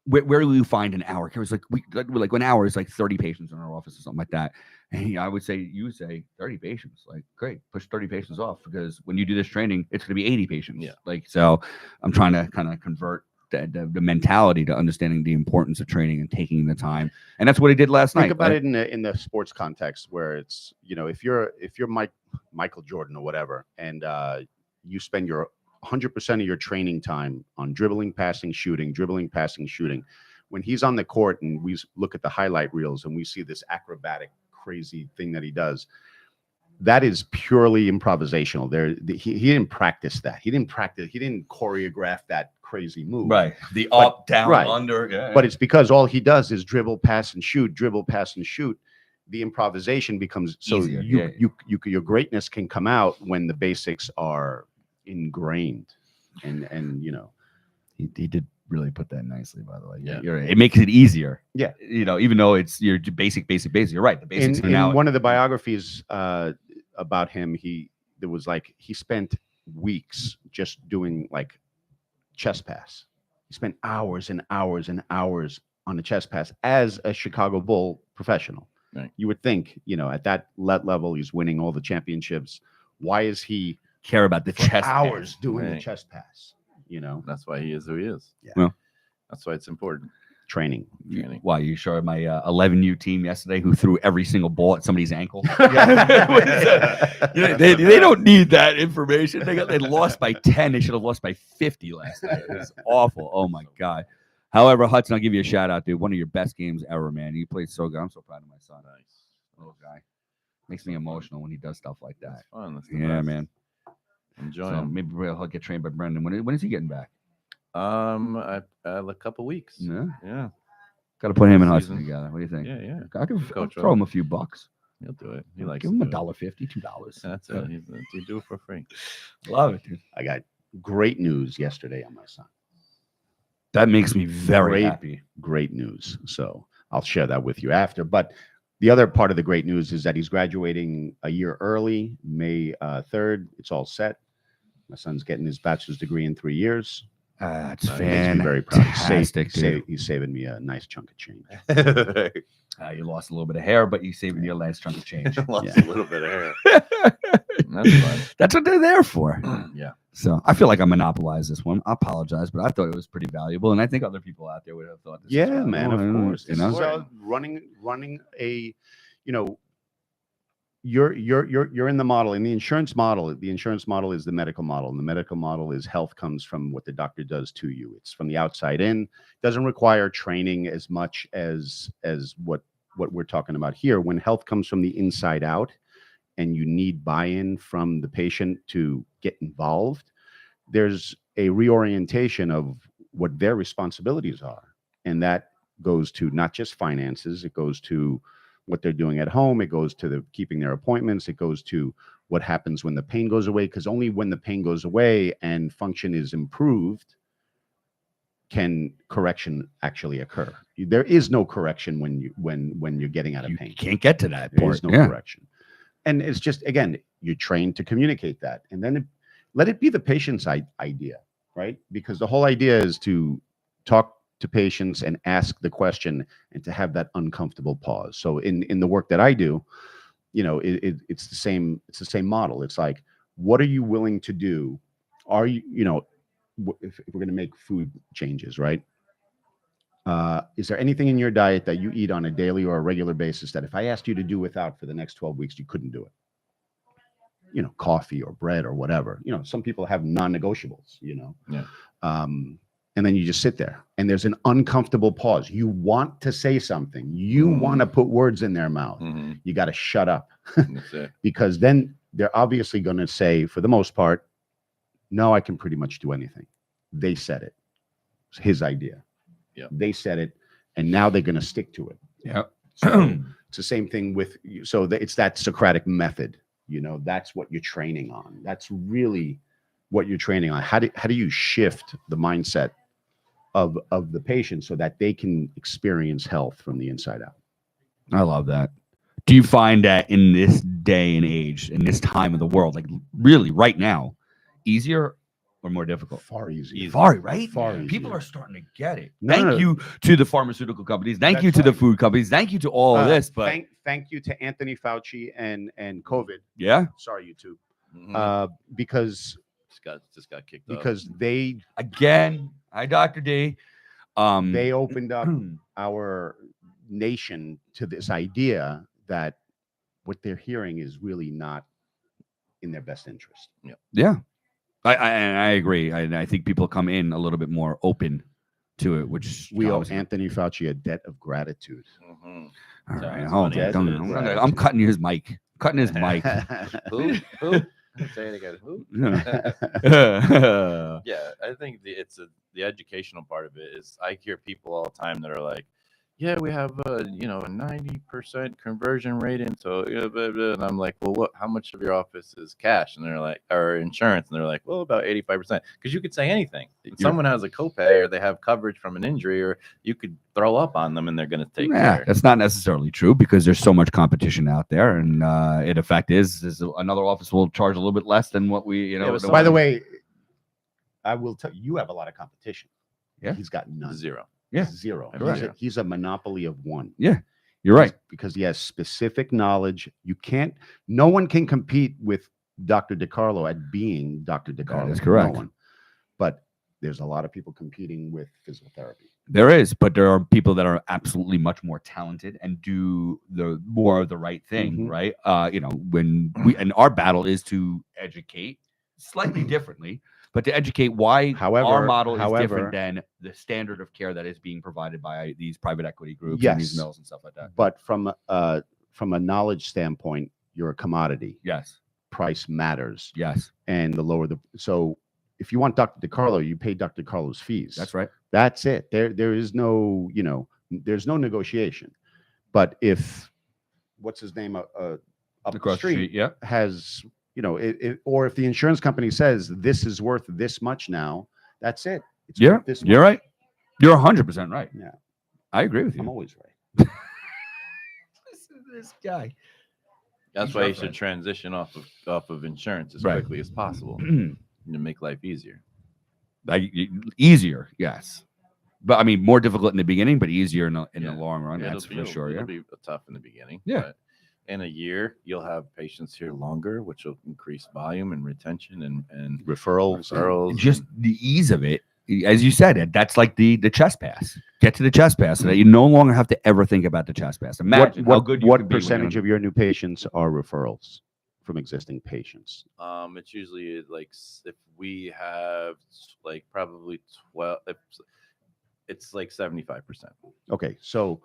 where will you find an hour? Kerry's like, we're like an hour is like 30 patients in our office or something like that. And I would say, you would say 30 patients. Like, great, push 30 patients off because when you do this training, it's going to be 80 patients. Yeah. Like, so I'm trying to kind of convert the mentality to understanding the importance of training and taking the time. And that's what I did last night. Think about right? it in the sports context where it's if you're Michael Jordan or whatever, and you spend your 100% of your training time on dribbling, passing, shooting. When he's on the court and we look at the highlight reels and we see this acrobatic, crazy thing that he does, that is purely improvisational. He didn't practice that. He didn't choreograph that crazy move. Right. The But- up, down, right. under. Yeah. But it's because all he does is dribble, pass, and shoot, dribble, pass, and shoot. The improvisation becomes so Easier, your greatness can come out when the basics are ingrained, and he did really put that nicely, by the way. Yeah. You're right. It makes it easier. Yeah. Even though it's your basic. You're right. The basics are in now. one of the biographies about him, he spent weeks just doing like chest pass. He spent hours and hours and hours on the chest pass as a Chicago Bull professional. Right. You would think, at that level, he's winning all the championships. Why is he care about the for chest hours pass. doing the Right. chest pass? That's why he is who he is. Yeah. Well. That's why it's important. Training. Training. Why you showed my 11U team yesterday who threw every single ball at somebody's ankle? They don't need that information. They lost by 10. They should have lost by 50 last night. It was awful. Oh my god. However, Hudson, I'll give you a shout out, dude. One of your best games ever, man. You played so good. I'm so proud of my son. Nice. Little guy. Makes me emotional when he does stuff like that. That's fun. That's the Yeah, best. man. Enjoy So him. maybe he'll get trained by Brendan. When is he getting back? A couple weeks. Yeah. Yeah. Got to put him and Hudson Season. together. What do you think? Yeah, yeah. I can Coach throw up. him a few bucks. He'll do it. He likes Give to him do it. $1.50, $2. That's it. He do it for free. Love it, dude. I got great news yesterday on my son. That makes me very Great. happy. Great news. So I'll share that with you after. But the other part of the great news is that he's graduating a year early, May 3rd. It's all set. My son's getting his bachelor's degree in 3 years. That's Makes me very proud. fantastic, dude. He's saving me a nice chunk of change. You lost a little bit of hair, but you saving your last chunk of change. Lost Yeah. a little bit of hair. That's fine. That's what they're there for. Yeah. So I feel like I monopolized this one. I apologize, but I thought it was pretty valuable, and I think other people out there would have thought this. Yeah, was valuable, man, of and, course. You This know, is running a, you know, you're in the model, in the insurance model. The insurance model is the medical model, and the medical model is health comes from what the doctor does to you. It's from the outside in. Doesn't require training as much as what we're talking about here. When health comes from the inside out, and you need buy-in from the patient to get involved, there's a reorientation of what their responsibilities are, and that goes to not just finances. It goes to what they're doing at home. It goes to the keeping their appointments. It goes to what happens when the pain goes away, because only when the pain goes away and function is improved can correction actually occur. There is no correction when you're getting out of you pain. can't get to that There part. is no Yeah. correction. And it's just, again, you're trained to communicate that. And then let it be the patient's idea, right? Because the whole idea is to talk to patients and ask the question and to have that uncomfortable pause. So in the work that I do, you know, it's the same model. It's like, what are you willing to do? Are you, you know, if we're going to make food changes, right? Is there anything in your diet that you eat on a daily or a regular basis that if I asked you to do without for the next 12 weeks, you couldn't do it? You know, coffee or bread or whatever. You know, some people have non-negotiables, you know. Yeah. And then you just sit there and there's an uncomfortable pause. You want to say something. You want to put words in their mouth. hmm You got to shut up That's it. because then they're obviously going to say, for the most part, no, I can pretty much do anything. They said it. It's his idea. Yeah. They said it, and now they're going to stick to it. Yeah. So it's the same thing with you. So it's that Socratic method. You know, that's what you're training on. That's really what you're training on. How do you shift the mindset of the patient so that they can experience health from the inside out? I love that. Do you find that in this day and age, in this time of the world, like really right now, easier or more difficult? Far easier. Far, right? Far People easier. are starting to get it. No, Thank no, no. you to the pharmaceutical companies. Thank That's you to the right. food companies. Thank you to all of this. But thank you to Anthony Fauci and COVID. yeah, Sorry, you too. Mhm. Because Just got kicked off. because they again, hi, Dr. D. they opened up our nation to this idea that what they're hearing is really not in their best interest. yeah, I agree. I think people come in a little bit more open to it, which We owe obviously- Anthony Fauci a debt of gratitude. Mhm. All right, Sounds hold funny. on. Don't- Gratitude. I'm cutting his mic. Cutting his mic. Who? Say it again. Who? yeah, Yeah, I think the educational part of it is I hear people all the time that are like, yeah, we have a 90% conversion rate into blah, blah, blah. And I'm like, well, how much of your office is cash? And they're like, or insurance, and they're like, well, about 85%. Because you could say anything. Someone has a copay, or they have coverage from an injury, or you could throw up on them, and they're going to take care. that's not necessarily true because there's so much competition out there, and in effect is another office will charge a little bit less than what we Yeah, but By the way, I will tell you, you have a lot of competition. Yeah. He's got none. Zero. Yeah. Zero. Correct. He's a monopoly of one. you're right. Because he has specific knowledge. No one can compete with Dr. DiCarlo at being Dr. DiCarlo. is correct. No one. But there's a lot of people competing with physical therapy. There is, but there are people that are absolutely much more talented and do the more of the right thing, Mhm. right? When and our battle is to educate slightly differently, but to educate why our However- model is however- different than the standard of care that is being provided by these private equity groups and these Yes. mills and stuff like that. But from a knowledge standpoint, you're a commodity. Yes, Price matters. yes, And the lower the so if you want Dr. DiCarlo, you pay Dr. DiCarlo's fees. that's right. That's it. There is no, there's no negotiation. But if what's his name up the Across the street street, yeah. has, you know, or if the insurance company says this is worth this much now, that's it. It's Yeah, worth this you're much. right. You're 100% right. Yeah. I agree with you. I'm always right. This guy. That's He's why you rough, should right? transition off of insurance as Right. quickly as possible to make life easier. Like easier, yes, but I mean more difficult in the beginning, but easier in the Yeah. long run. Yeah, That's it'll for sure. It'll Yeah, be tough in the beginning. Yeah. But in a year, you'll have patients here longer, which will increase volume and retention and Referrals. referrals. just and- the ease of it, as you said, that's like the chest pass. Get to the chest pass so that you no longer have to ever think about the chest pass. Imagine how good you what can be when you're percentage on- of your new patients are referrals from existing patients? It's usually like if we have like probably 12. It's like 75%. Okay, so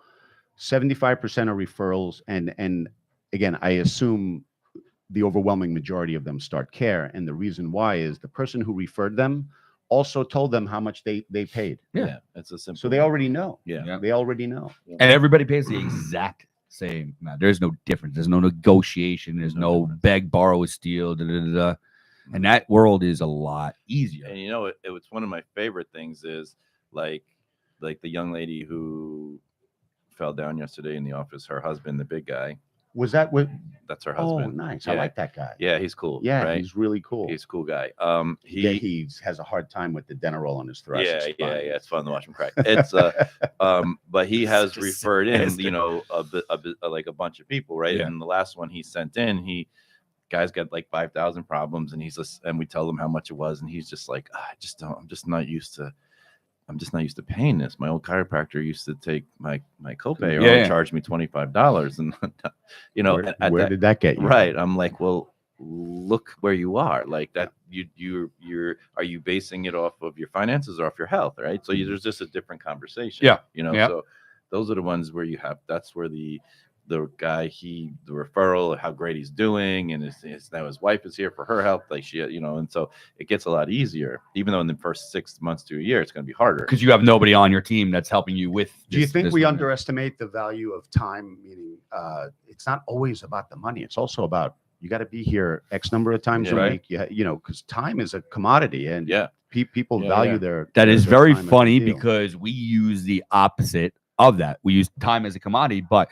75% are referrals, and again, I assume the overwhelming majority of them start care, and the reason why is the person who referred them also told them how much they paid, Yeah. It's a simple. so they already know. Yeah. Yeah. They already know. and everybody pays the exact same amount. There's no difference. There's no negotiation. There's No no difference. beg, borrow, steal. Da, da, da, da. And that world is a lot easier. And you know, it was one of my favorite things is like the young lady who fell down yesterday in the office. Her husband, the big guy, Was that what? that's her Oh, husband. nice. I Yeah. like that guy. Yeah, he's cool. Yeah, right? he's really cool. He's a cool guy. He has a hard time with the Denerol on his thoracic Yeah, spine. yeah, yeah. It's fun to watch him crack. It's but he has So referred in, sadistic. you know, like a bunch of people, right? Yeah. And the last one he sent in, guy's got like 5,000 problems, and and we tell him how much it was, and he's just like, I'm just not used to paying this. My old chiropractor used to take my copay or Yeah, only yeah. charge me $25, and you know, Where, at where that- did that get you? right? I'm like, well, look where you are. Like that, you're are you basing it off of your finances or off your health, right? So there's just a different conversation. Yeah, you know. yeah. So those are the ones where that's where the guy the referral, how great he's doing, and now his wife is here for her health, like she, you know, and so it gets a lot easier. Even though in the first 6 months to a year, it's going to be harder. Because you have nobody on your team that's helping you with. Do you this- think this we limit. underestimate the value of time? Meaning, it's not always about the money. It's also about you got to be here X number of times Yeah, a right. week. You know, because time is a commodity, and Yeah. people Yeah, value yeah. their. That is their very time as a funny deal. because we use the opposite of that. We use time as a commodity, but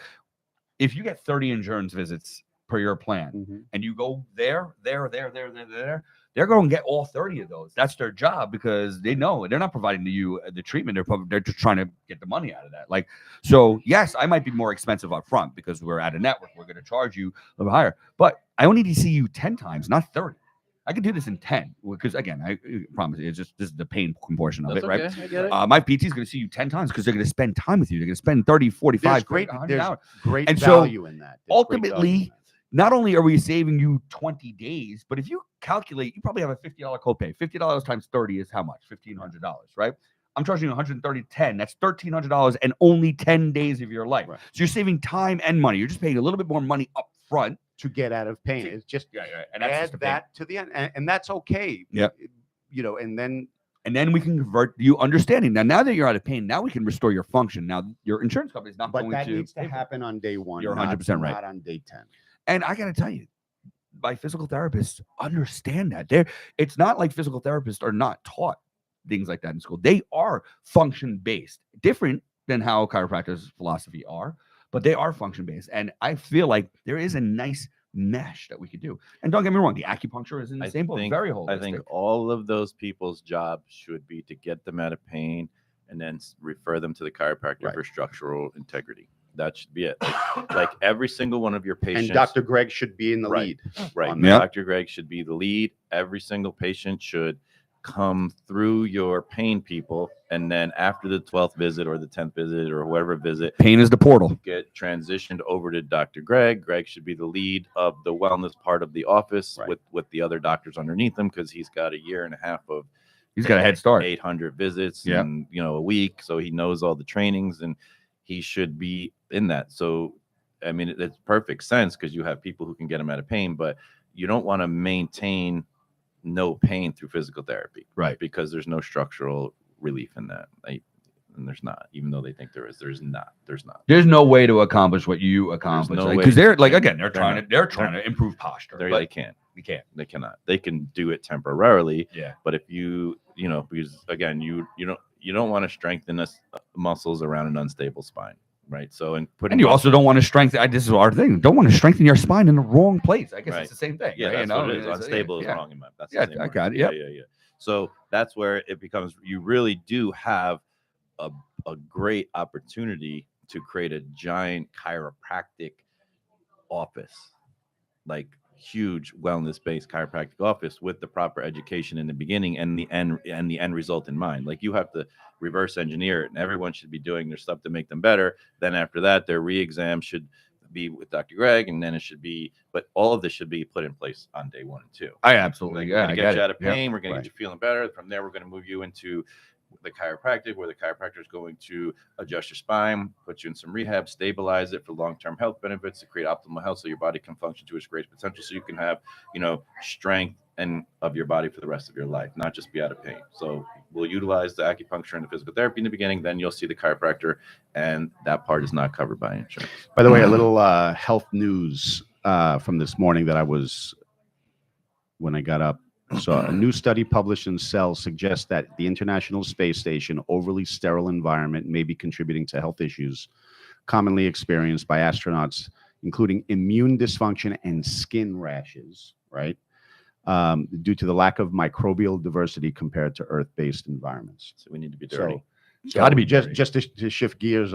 if you get 30 insurance visits per your plan Mhm. and you go there, they're going to get all 30 of those. That's their job because they know they're not providing to you the treatment. They're just trying to get the money out of that. Like, so yes, I might be more expensive up front because we're at a network. We're going to charge you a little higher, but I only need to see you 10 times, not 30. I can do this in 10 because again, I promise you, it's just this is the pain portion of That's it, right? okay, I get it. My PT is going to see you 10 times because they're going to spend time with you. They're going to spend 30, 45, There's great, 100 there's hours. great And so, value in that. There's great value in ultimately, that. Not only are we saving you 20 days, but if you calculate, you probably have a $50 copay. $50 times 30 is how much? $1,500, right? I'm charging you 130, 10. That's $1,300 and only 10 days of your life. Right. So you're saving time and money. You're just paying a little bit more money up front. To get out of pain, it's just Yeah, and that's add just the pain. that to the end, and that's okay. Yep. You know, and then And then we can convert you understanding. Now that you're out of pain, now we can restore your function. Now your insurance company is not but going that to needs to pay for it. happen on day one. You're not- 100% right. Not on day 10. And I got to tell you, my physical therapists understand that. It's not like physical therapists are not taught things like that in school. They are function based, different than how chiropractors' philosophy are, but they are function based. And I feel like there is a nice mesh that we could do. And don't get me wrong, the acupuncture is in the same boat. Very holistic. I think all of those people's job should be to get them out of pain and then refer them to the chiropractor Right. for structural integrity. That should be it. Like every single one of your patients. And Dr. Greg should be in the Right. lead. Right. on Yeah. Dr. Greg should be the lead. Every single patient should come through your pain people. And then after the 12th visit or the 10th visit or whatever visit, Pain is the portal. get transitioned over to Dr. Greg. Greg should be the lead of the wellness part of the office Right. with the other doctors underneath him because he's got a year and a half of He's got a head start. 800 visits Yeah. and a week, so he knows all the trainings and he should be in that. So I mean, it's perfect sense because you have people who can get him out of pain, but you don't want to maintain no pain through physical therapy, Right. Because there's no structural relief in that. and there's not. Even though they think there is, there's not. There's no way to accomplish what you accomplish no way because they're to like change- again they're trying not- to improve posture. They But can't. we can't. They cannot. They can do it temporarily, Yeah. but if you know, because again, you don't want to strengthen muscles around an unstable spine, right? So and putting And you also don't want to strengthen. This is our thing. Don't want to strengthen your spine in the wrong place. I guess Right. it's the same thing. yeah, right? that's what it is. Unstable is yeah. wrong in my. That's Yeah, the same I word. got it, Yeah, yep. yeah. So that's where it becomes. You really do have a great opportunity to create a giant chiropractic office, like huge wellness-based chiropractic office with the proper education in the beginning and the end result in mind. Like you have to reverse engineer it, and everyone should be doing their stuff to make them better. Then after that, their re-exam should be with Dr. Greg, and then it should be. But all of this should be put in place on day 1 and 2. I absolutely. Like, Yeah, we're I gonna get get you it. out of Yeah. pain. We're gonna Right. get you feeling better. From there, we're gonna move you into the chiropractic, where the chiropractor is going to adjust your spine, put you in some rehab, stabilize it for long-term health benefits to create optimal health, so your body can function to its greatest potential, so you can have, strength and of your body for the rest of your life, not just be out of pain. So we'll utilize the acupuncture and the physical therapy in the beginning. Then you'll see the chiropractor, and that part is not covered by insurance. By the way, a little health news from this morning that when I got up. So a new study published in Cell suggests that the International Space Station overly sterile environment may be contributing to health issues commonly experienced by astronauts, including immune dysfunction and skin rashes, right? Due to the lack of microbial diversity compared to Earth-based environments. So we need to be dirty. So, Gotta be just dirty. just to shift gears.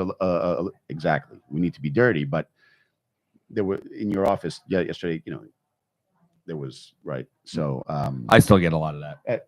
Exactly, we need to be dirty. But there were in your office yesterday. There was right. So I still get a lot of that.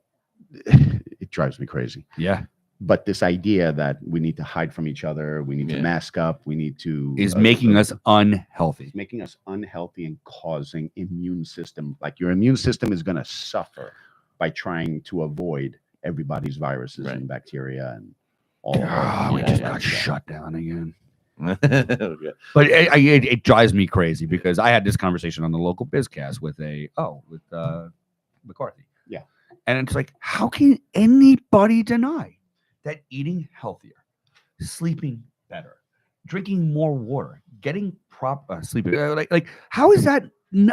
it drives me crazy. Yeah. But this idea that we need to hide from each other, we need to Yeah. mask up, we need to Is making us unhealthy. it's making us unhealthy and causing immune system. Like your immune system is going to suffer by trying to avoid everybody's viruses Right. and bacteria and all of God, we all just that got stuff. shut down again. Okay. But it drives me crazy because I had this conversation on the local BizCast with McCarthy. Yeah. And it's like, how can anybody deny that eating healthier, sleeping better, drinking more water, getting proper sleeping, like how is that?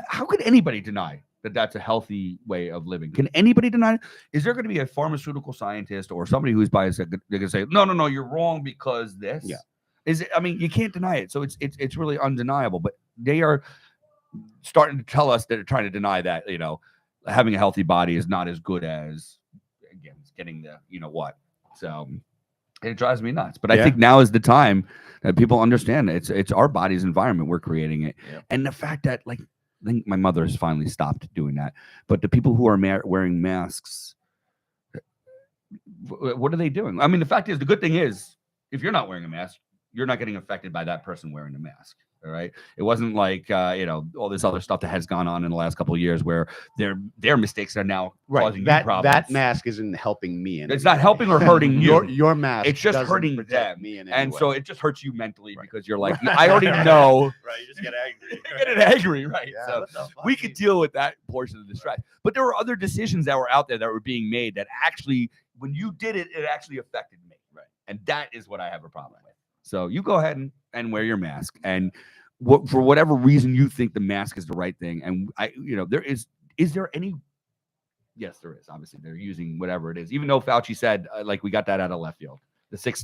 How could anybody deny that that's a healthy way of living? Can anybody deny it? Is there going to be a pharmaceutical scientist or somebody who's biased that they're going to say, no, you're wrong because this? Yeah. Is it? I mean, you can't deny it. So it's really undeniable. But they are starting to tell us that they're trying to deny that having a healthy body is not as good as again getting the what. So it drives me nuts. But I Yeah. think now is the time that people understand that it's our body's environment. We're creating it, Yep. and the fact that I think my mother has finally stopped doing that. But the people who are wearing masks, what are they doing? I mean, the fact is, the good thing is, if you're not wearing a mask, you're not getting affected by that person wearing the mask. All right. It wasn't like all this other stuff that has gone on in the last couple of years where their mistakes are now causing you That problems. mask isn't helping me. In It's any not way. helping or hurting you. Your mask. It's just doesn't hurting protect them. me in any And way. so it just hurts you mentally Right. because you're like, I already know. Right, you just get angry. You're getting angry, right? Yeah, So What the fuck, we could dude? deal with that portion of the stress. But there were other decisions that were out there that were being made that actually, when you did it, it actually affected me. Right. And that is what I have a problem with. So you go ahead and wear your mask. And for whatever reason you think the mask is the right thing. And is there any? Yes, there is. Obviously, they're using whatever it is. Even though Fauci said, we got that out of left field. The 6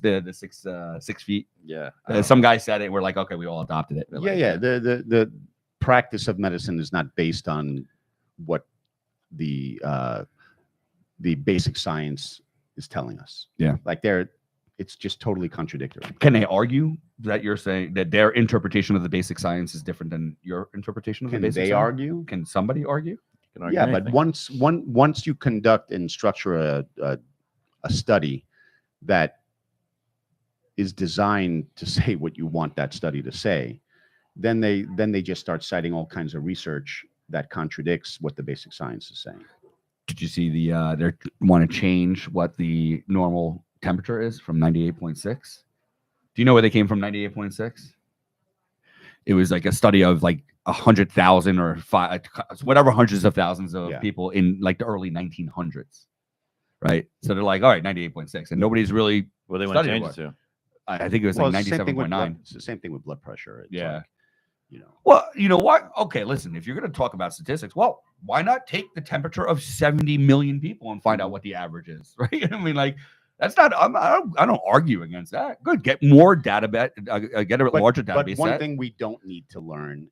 feet. Yeah. Some guy said it. We're like, okay, we all adopted it. We're like, yeah. The practice of medicine is not based on what the basic science is telling us. Yeah. It's just totally contradictory. Can they argue that you're saying that their interpretation of the basic science is different than your interpretation of Can the basic they science? argue? Can somebody argue? You can argue Yeah, but anything. once you conduct and structure a study that is designed to say what you want that study to say, then they just start citing all kinds of research that contradicts what the basic science is saying. Did you see they want to change what the normal temperature is from 98.6? Do you know where they came from 98.6? It was like a study of like 100,000 or whatever hundreds of thousands of Yeah. people in like the early 1900s. right? So they're like, all right, 98.6, and nobody's really. What they want to Studied change it to? I think it was Well, like it's the same thing with 97.9. it's the same thing with blood pressure. It's Yeah. like, you know. Well, you know what? Okay, listen, if you're going to talk about statistics, well, why not take the temperature of 70 million people and find out what the average is, right? I mean, like, that's not, I don't argue against that. Good. Get more get a larger But database one set. thing we don't need to learn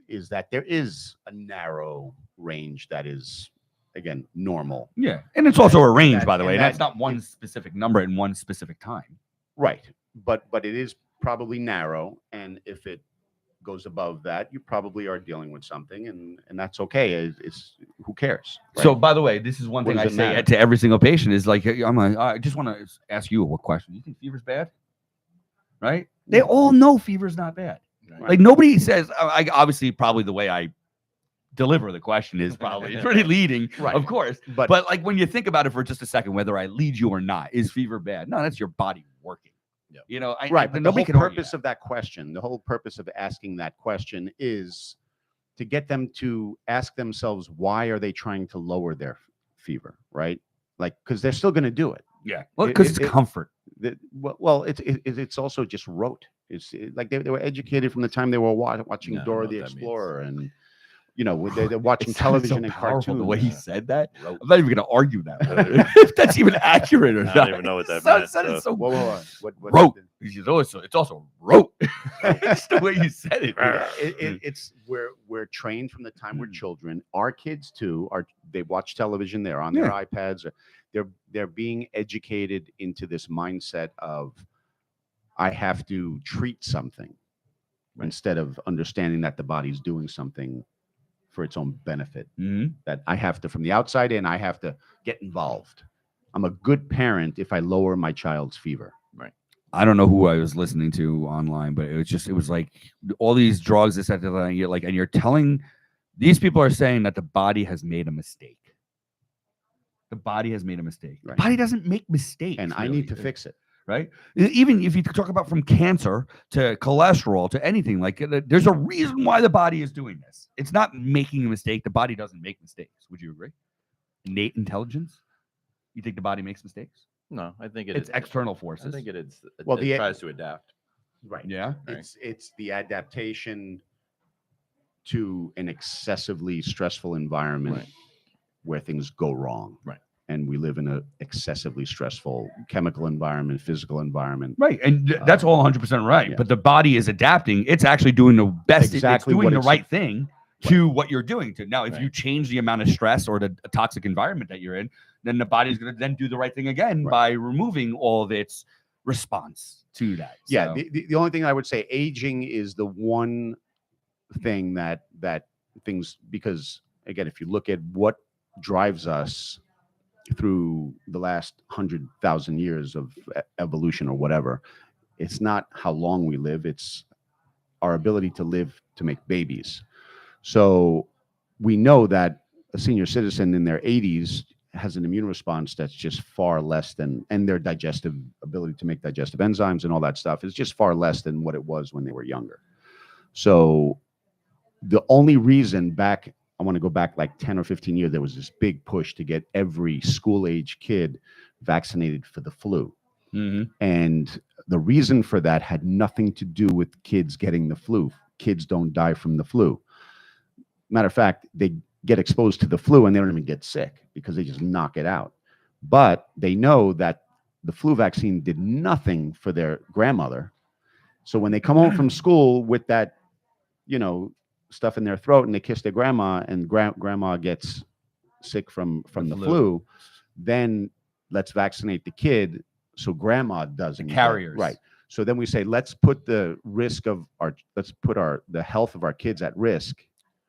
is that there is a narrow range that is, again, normal. Yeah. And it's also a range, that- by the and way. that- That's not one specific number in one specific time. Right. But it is probably narrow. And if it goes above that, you probably are dealing with something, and that's okay. It's who cares? Right? So, by the way, this is one What thing I does it say matter? to every single patient is like, I just want to ask you a question. You think fever's bad? Right? They all know fever's not bad. Right. Like nobody says. I obviously probably the way I deliver the question is probably it's pretty leading, Right. of course. but But like when you think about it for just a second, whether I lead you or not, is fever bad? No, that's your body working. Yep. You know, right. But the nobody whole can argue purpose that. of that question, the whole purpose of asking that question is to get them to ask themselves, why are they trying to lower their fever? Right? Like, because they're still going to do it. Yeah, well, It- because it- it's it- comfort. Well, it's also just rote. Like they were educated from the time they were watching Yeah, I Dora know the what that means. Explorer, and you know they're watching It sounded television so and powerful cartoons. the way he said that. Rote. I'm not even going to argue that. If that's even accurate or I not. don't even know what that meant, Sounded so- so Whoa, whoa, whoa. What rote. It's also rote. That's the way you said it. Yeah, it's we're trained from the time we're children. Our kids too they watch television. They're on their iPads. They're being educated into this mindset of I have to treat something instead of understanding that the body's doing something for its own benefit. Mhm. That I have to, from the outside in, I have to get involved. I'm a good parent if I lower my child's fever. I don't know who I was listening to online, but it was like all these drugs, this, that, that, and you're like, and you're telling these people are saying that the body has made a mistake. The body has made a mistake. Right. The body doesn't make mistakes. And I really. need to fix it. Right? Even if you talk about from cancer to cholesterol to anything, like there's a reason why the body is doing this. It's not making a mistake. The body doesn't make mistakes. Would you agree? Innate intelligence? You think the body makes mistakes? No, I think It's external forces. I think it is. Well, It tries to adapt. Right. Yeah. Right. It's the adaptation to an excessively stressful environment Right. where things go wrong. Right. And we live in an excessively stressful chemical environment, physical environment. Right. And that's all 100% right. yeah. But the body is adapting. It's actually doing the best. Exactly it's what doing the it's- right thing to what you're doing. To now, if you Right. change the amount of stress or the toxic environment that you're in, then the body's going to then do the right thing again Right. by removing all of its response to that. Yeah. So- The only thing I would say, aging is the one thing that things, because again, if you look at what drives us through the last 100,000 years of evolution or whatever, it's not how long we live, it's our ability to live to make babies. So we know that a senior citizen in their 80s has an immune response that's just far less than, and their digestive ability to make digestive enzymes and all that stuff is just far less than what it was when they were younger. So the only reason back, I want to go back like 10 or 15 years, there was this big push to get every school age kid vaccinated for the flu. Mhm. And the reason for that had nothing to do with kids getting the flu. Kids don't die from the flu. Matter of fact, they get exposed to the flu and they don't even get sick because they just knock it out. But they know that the flu vaccine did nothing for their grandmother. So when they come home from school with that, stuff in their throat and they kiss their grandma and grandma gets sick from the flu, then let's vaccinate the kid so grandma doesn't. carriers. Right. So then we say, let's put the health of our kids at risk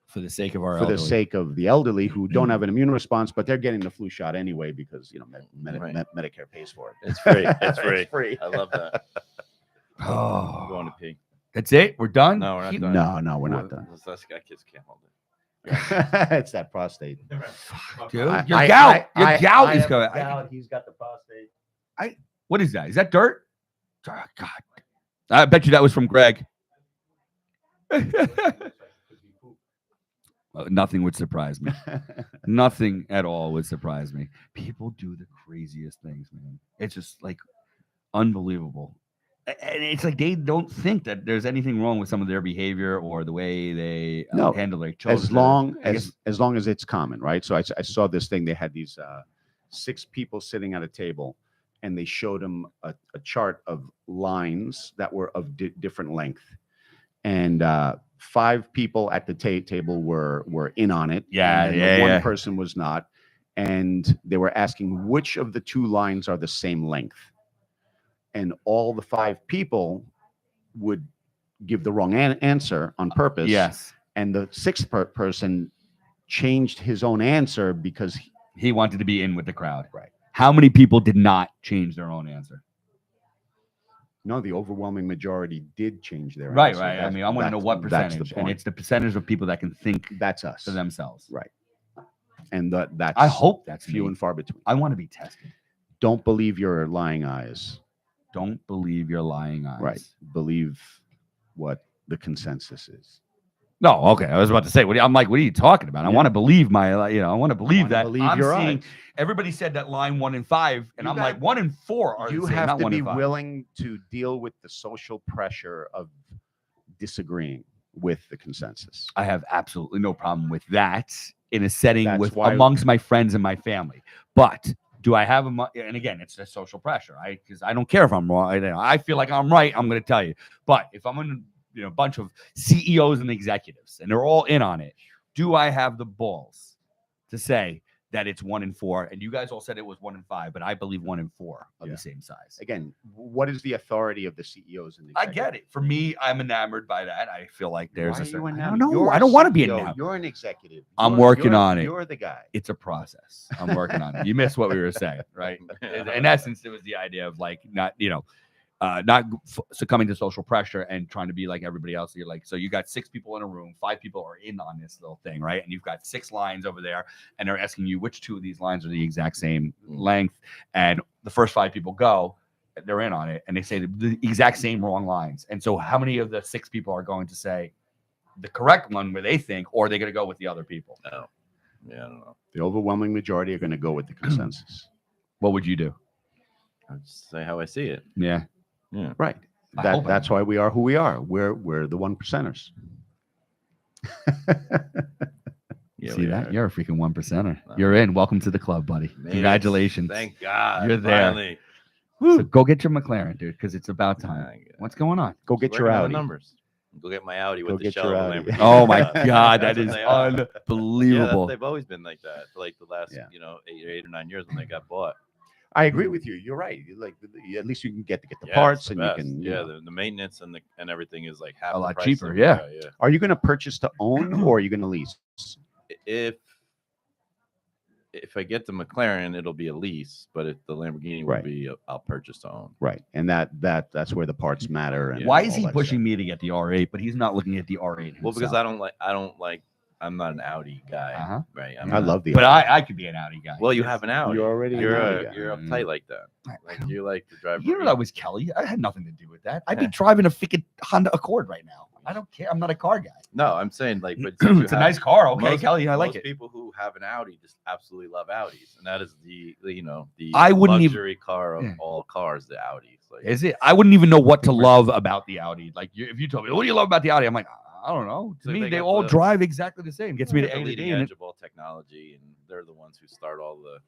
For the sake of our for the elderly. sake of the elderly who don't have an immune response, but they're getting the flu shot anyway because Right. Medicare pays for it. It's free. It's free. It's free. I love that. I'm Oh, going to pee. that's it. We're done. No, we're not Keep- done. No, we're not done. This guy kids can't hold it. It's that prostate. Dude, I- your I- gout. I- Your I- gout I is have going. gout, he's got the prostate. What is that? Is that dirt? Oh, God. I bet you that was from Greg. Well, nothing would surprise me. Nothing at all would surprise me. People do the craziest things, man. It's just like unbelievable. And it's like they don't think that there's anything wrong with some of their behavior or the way they No, handle their children. as long as it's common, right? So I saw this thing. They had these 6 people sitting at a table, and they showed them a chart of lines that were of different length, and 5 people at the table were in on it. Yeah, and then yeah, the one yeah. person was not, and they were asking which of the 2 lines are the same length, and all the 5 people would give the wrong answer on purpose. Yes, And the 6th person changed his own answer because he wanted to be in with the crowd. Right. How many people did not change their own answer? no, the overwhelming majority did change their Right, answer. right. I That's- mean, I want to know what that's the percentage, and point. it's the percentage of people that can think That's us. for themselves. Right. And that's I hope that's few me. and far between. I want to be tested. Don't believe your lying eyes. Don't believe your lying eyes. Right. Believe what the consensus is. No, okay. I was about to say, I'm like, what are you talking about? I Yeah. want to believe I want to believe Wanna that. believe I'm your seeing, eyes. everybody said that line 1 and 5, and You I'm got- like, 1 and 4 are You the same, have not to 1 be and 5. willing to deal with the social pressure of disagreeing with the consensus. I have absolutely no problem with that in a setting That's with why- amongst my friends and my family. But do I have and again, it's the social pressure. Because I don't care if I'm wrong. I feel like I'm right. I'm going to tell you. But if I'm in a bunch of CEOs and executives and they're all in on it, do I have the balls to say that it's 1 and 4? And you guys all said it was 1 and 5, but I believe 1 and 4 are Yeah. the same size. Again, what is the authority of the CEOs and the I get it. For me, I'm enamored by that. I feel like there's Why a are you certain, I enamored? don't know. You're I a don't want to be CEO. enamored. You're an executive. I'm You're- working you're- on it. You're the guy. It's a process. I'm working on it. You missed what we were saying, right? In essence, it was the idea of like not succumbing to social pressure and trying to be like everybody else. You're like, so you got 6 people in a room, 5 people are in on this little thing, right? And you've got 6 lines over there, and they're asking you which 2 of these lines are the exact same length. And the first 5 people go, they're in on it, and they say the exact same wrong lines. And so, how many of the 6 people are going to say the correct one where they think, or are they going to go with the other people? Oh. Yeah, I don't know. The overwhelming majority are going to go with the consensus. What would you do? I'll just say how I see it. Yeah. Yeah. Right. I hope I That's why we are who we are. We're the 1%ers. Yeah, See we that? are. You're a freaking 1%er. Wow. You're in. Welcome to the club, buddy. Made it. Congratulations. Thank God. You're there. Finally. So go get your McLaren, dude, because it's about Yeah, time. What's going on? Go get Working your on the Audi. numbers. Go get my Audi Go with the get shell your of a Audi. Lamborghini. Oh my That's God, that what is they are. Yeah, unbelievable. they've always been like that for like the last, Yeah. 8 or 9 years when they got bought. I agree with you. You're right. At least you can get the Yeah, parts, it's the and best. you can. Yeah, the maintenance and everything is like half A the lot price cheaper, of- yeah. yeah. Are you going to purchase to own, or are you going to lease? If I get the McLaren, it'll be a lease, but if the Lamborghini will Right. be, I'll purchase to own. Right, and that's where the parts matter. And Why is all he that pushing stuff. me to get the R8, but he's not looking at the R8? Well, because himself? I'm not an Audi guy, Uh-huh. right? I love the. But Audi. I could be an Audi guy. Well, you have an Audi. You're already an Audi guy. You're uptight like that. Like you like to drive. You know that was Kelly. I had nothing to do with that. I'd be driving a freaking Honda Accord right now. I don't care. I'm not a car guy. No, I'm saying like, but since you It's a have- nice car. Okay, most- Kelly, I like most it. People who have an Audi just absolutely love Audis, and that is the I wouldn't even- luxury car of Yeah. all cars, the Audis. Like, Is it? I wouldn't even know what to love about the Audi. Like, if you told me, what do you love about the Audi? I'm like, I don't know. To So me, they they got all the- drive exactly the same. Gets me to the A to leading D. And edge of all technology, and they're the ones who start all the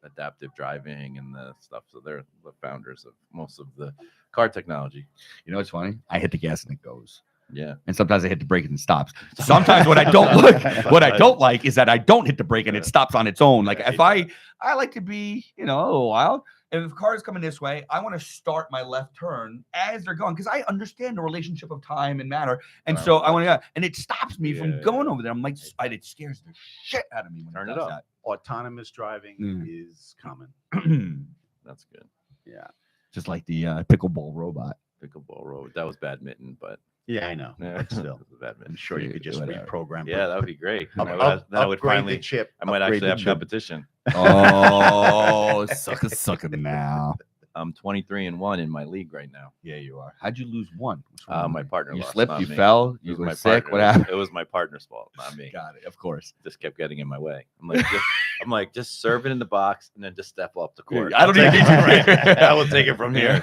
adaptive driving and the stuff. So they're the founders of most of the car technology. you know what's funny? I hit the gas and it goes. Yeah. And sometimes I hit the brake and it stops. Sometimes what I don't like is that I don't hit the brake and it stops on its own. Like Yeah, if I like to be, a little wild. If cars coming this way, I want to start my left turn as they're going because I understand the relationship of time and matter. And Wow. so I want to, and it stops me from Yeah. going over there. I'm like, it scares the shit out of me when Turn it it does up. Autonomous driving Mm. is common. that. That's good. Yeah. Just like the pickleball robot. Pickleball road. That was badminton, but Yeah, I know. yeah, But still, it was badminton. I'm sure you could just Whatever. reprogram. Yeah, that would be great. Then Up- I would upgrade finally. the chip. I might upgrade actually the have chip. competition. Oh, sucker now. I'm 23-1 in my league right now. Yeah, you are. How'd you lose one? What's wrong My with you? partner You lost, slipped. not You me. fell. It You was were my sick. partner. What happened? It was my partner's fault, not me. Got it. Of course. Just kept getting in my way. I'm like, just serve it in the box and then just step up the court. I don't I'll even take get it from here. I will take it from here.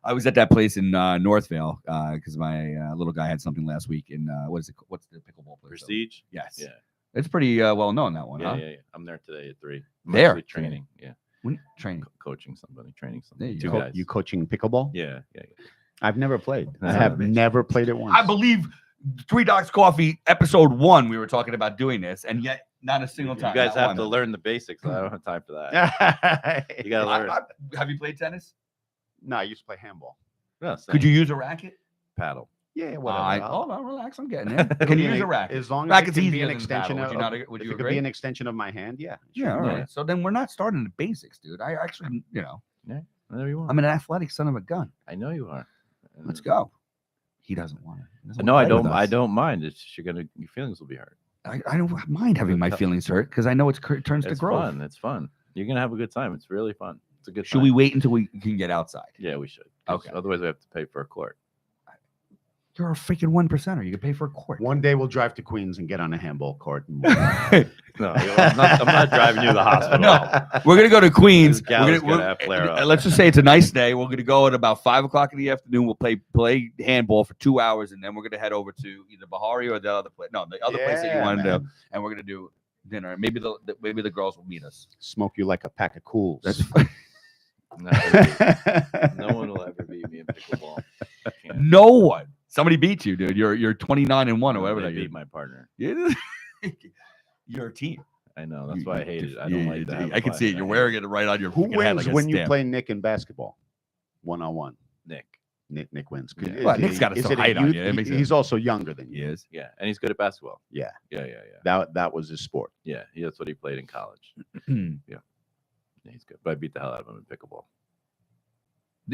I was at that place in Northvale because my little guy had something last week in what's the pickleball place? Prestige. Yes. Yeah. It's pretty well known, that one, Yeah, huh? yeah, yeah. I'm there today at 3. I'm There actually today? training. Yeah. When training. Coaching somebody, training There somebody. you Two go. guys. You coaching pickleball? Yeah, yeah, yeah. I've never played. I Son have of a bitch. never played it once. I believe Three Dogs Coffee episode 1 we were talking about doing this, and yet not a single You time. guys not have one. to learn the basics. I don't have time for that. You gotta learn. Have you played tennis? No, I used to play handball. Yeah, Could same. you use a racket? paddle? Yeah, whatever. Hold on, relax. I'm getting there. Can you use a racket? As long as Racket's it can be easier an than extension paddle. of, Would you not- would if you it could agree? be an extension of my hand, yeah. Yeah, all Yeah. right. So then we're not starting the basics, dude. I actually, Whatever you want. I'm an athletic son of a gun. I know you are. Let's go. He doesn't want it. No, I don't. I don't mind. It's just your feelings will be hurt. I don't mind having my feelings hurt because I know it turns to It's growth. fun. It's fun. You're gonna have a good time. It's really fun. It's a good. Should time. we wait until we can get outside? Yeah, we should. 'Cause Okay. Otherwise, we have to pay for a court. You're a freaking 1%er. You can pay for a quart. One day we'll drive to Queens and get on a handball court. And No, I'm not driving you to the hospital. No. We're gonna go to Queens. This gal's We're gonna have flare up. let's just say it's a nice day. We're gonna go at about 5:00 in the afternoon. We'll play handball for 2 hours, and then we're gonna head over to either Bahari or the other place. No, the other place that you Yeah, want to do, man. and we're gonna do dinner. Maybe the girls will meet us. Smoke you like a pack of cools. That's No one will ever beat me in pickleball. Can't. no one. Somebody beat you, dude. You're 29-1 or whatever They that beat is. my partner. You're a team. I know. That's You- why I you hate def- it. I don't yeah, like yeah, that. I can see it. You're wearing it right on your Who freaking head wins like a when you stamp. play Nick in basketball? 1-on-1. Nick. Nick wins. Yeah. Is Well, it Nick's got is some it a height on youth- you. That makes He's also younger than He you. is. Yeah, and he's good at basketball. Yeah. Yeah, yeah, yeah. That was his sport. Yeah, that's what he played in college. Yeah, he's good. But I beat the hell out of him in pickleball.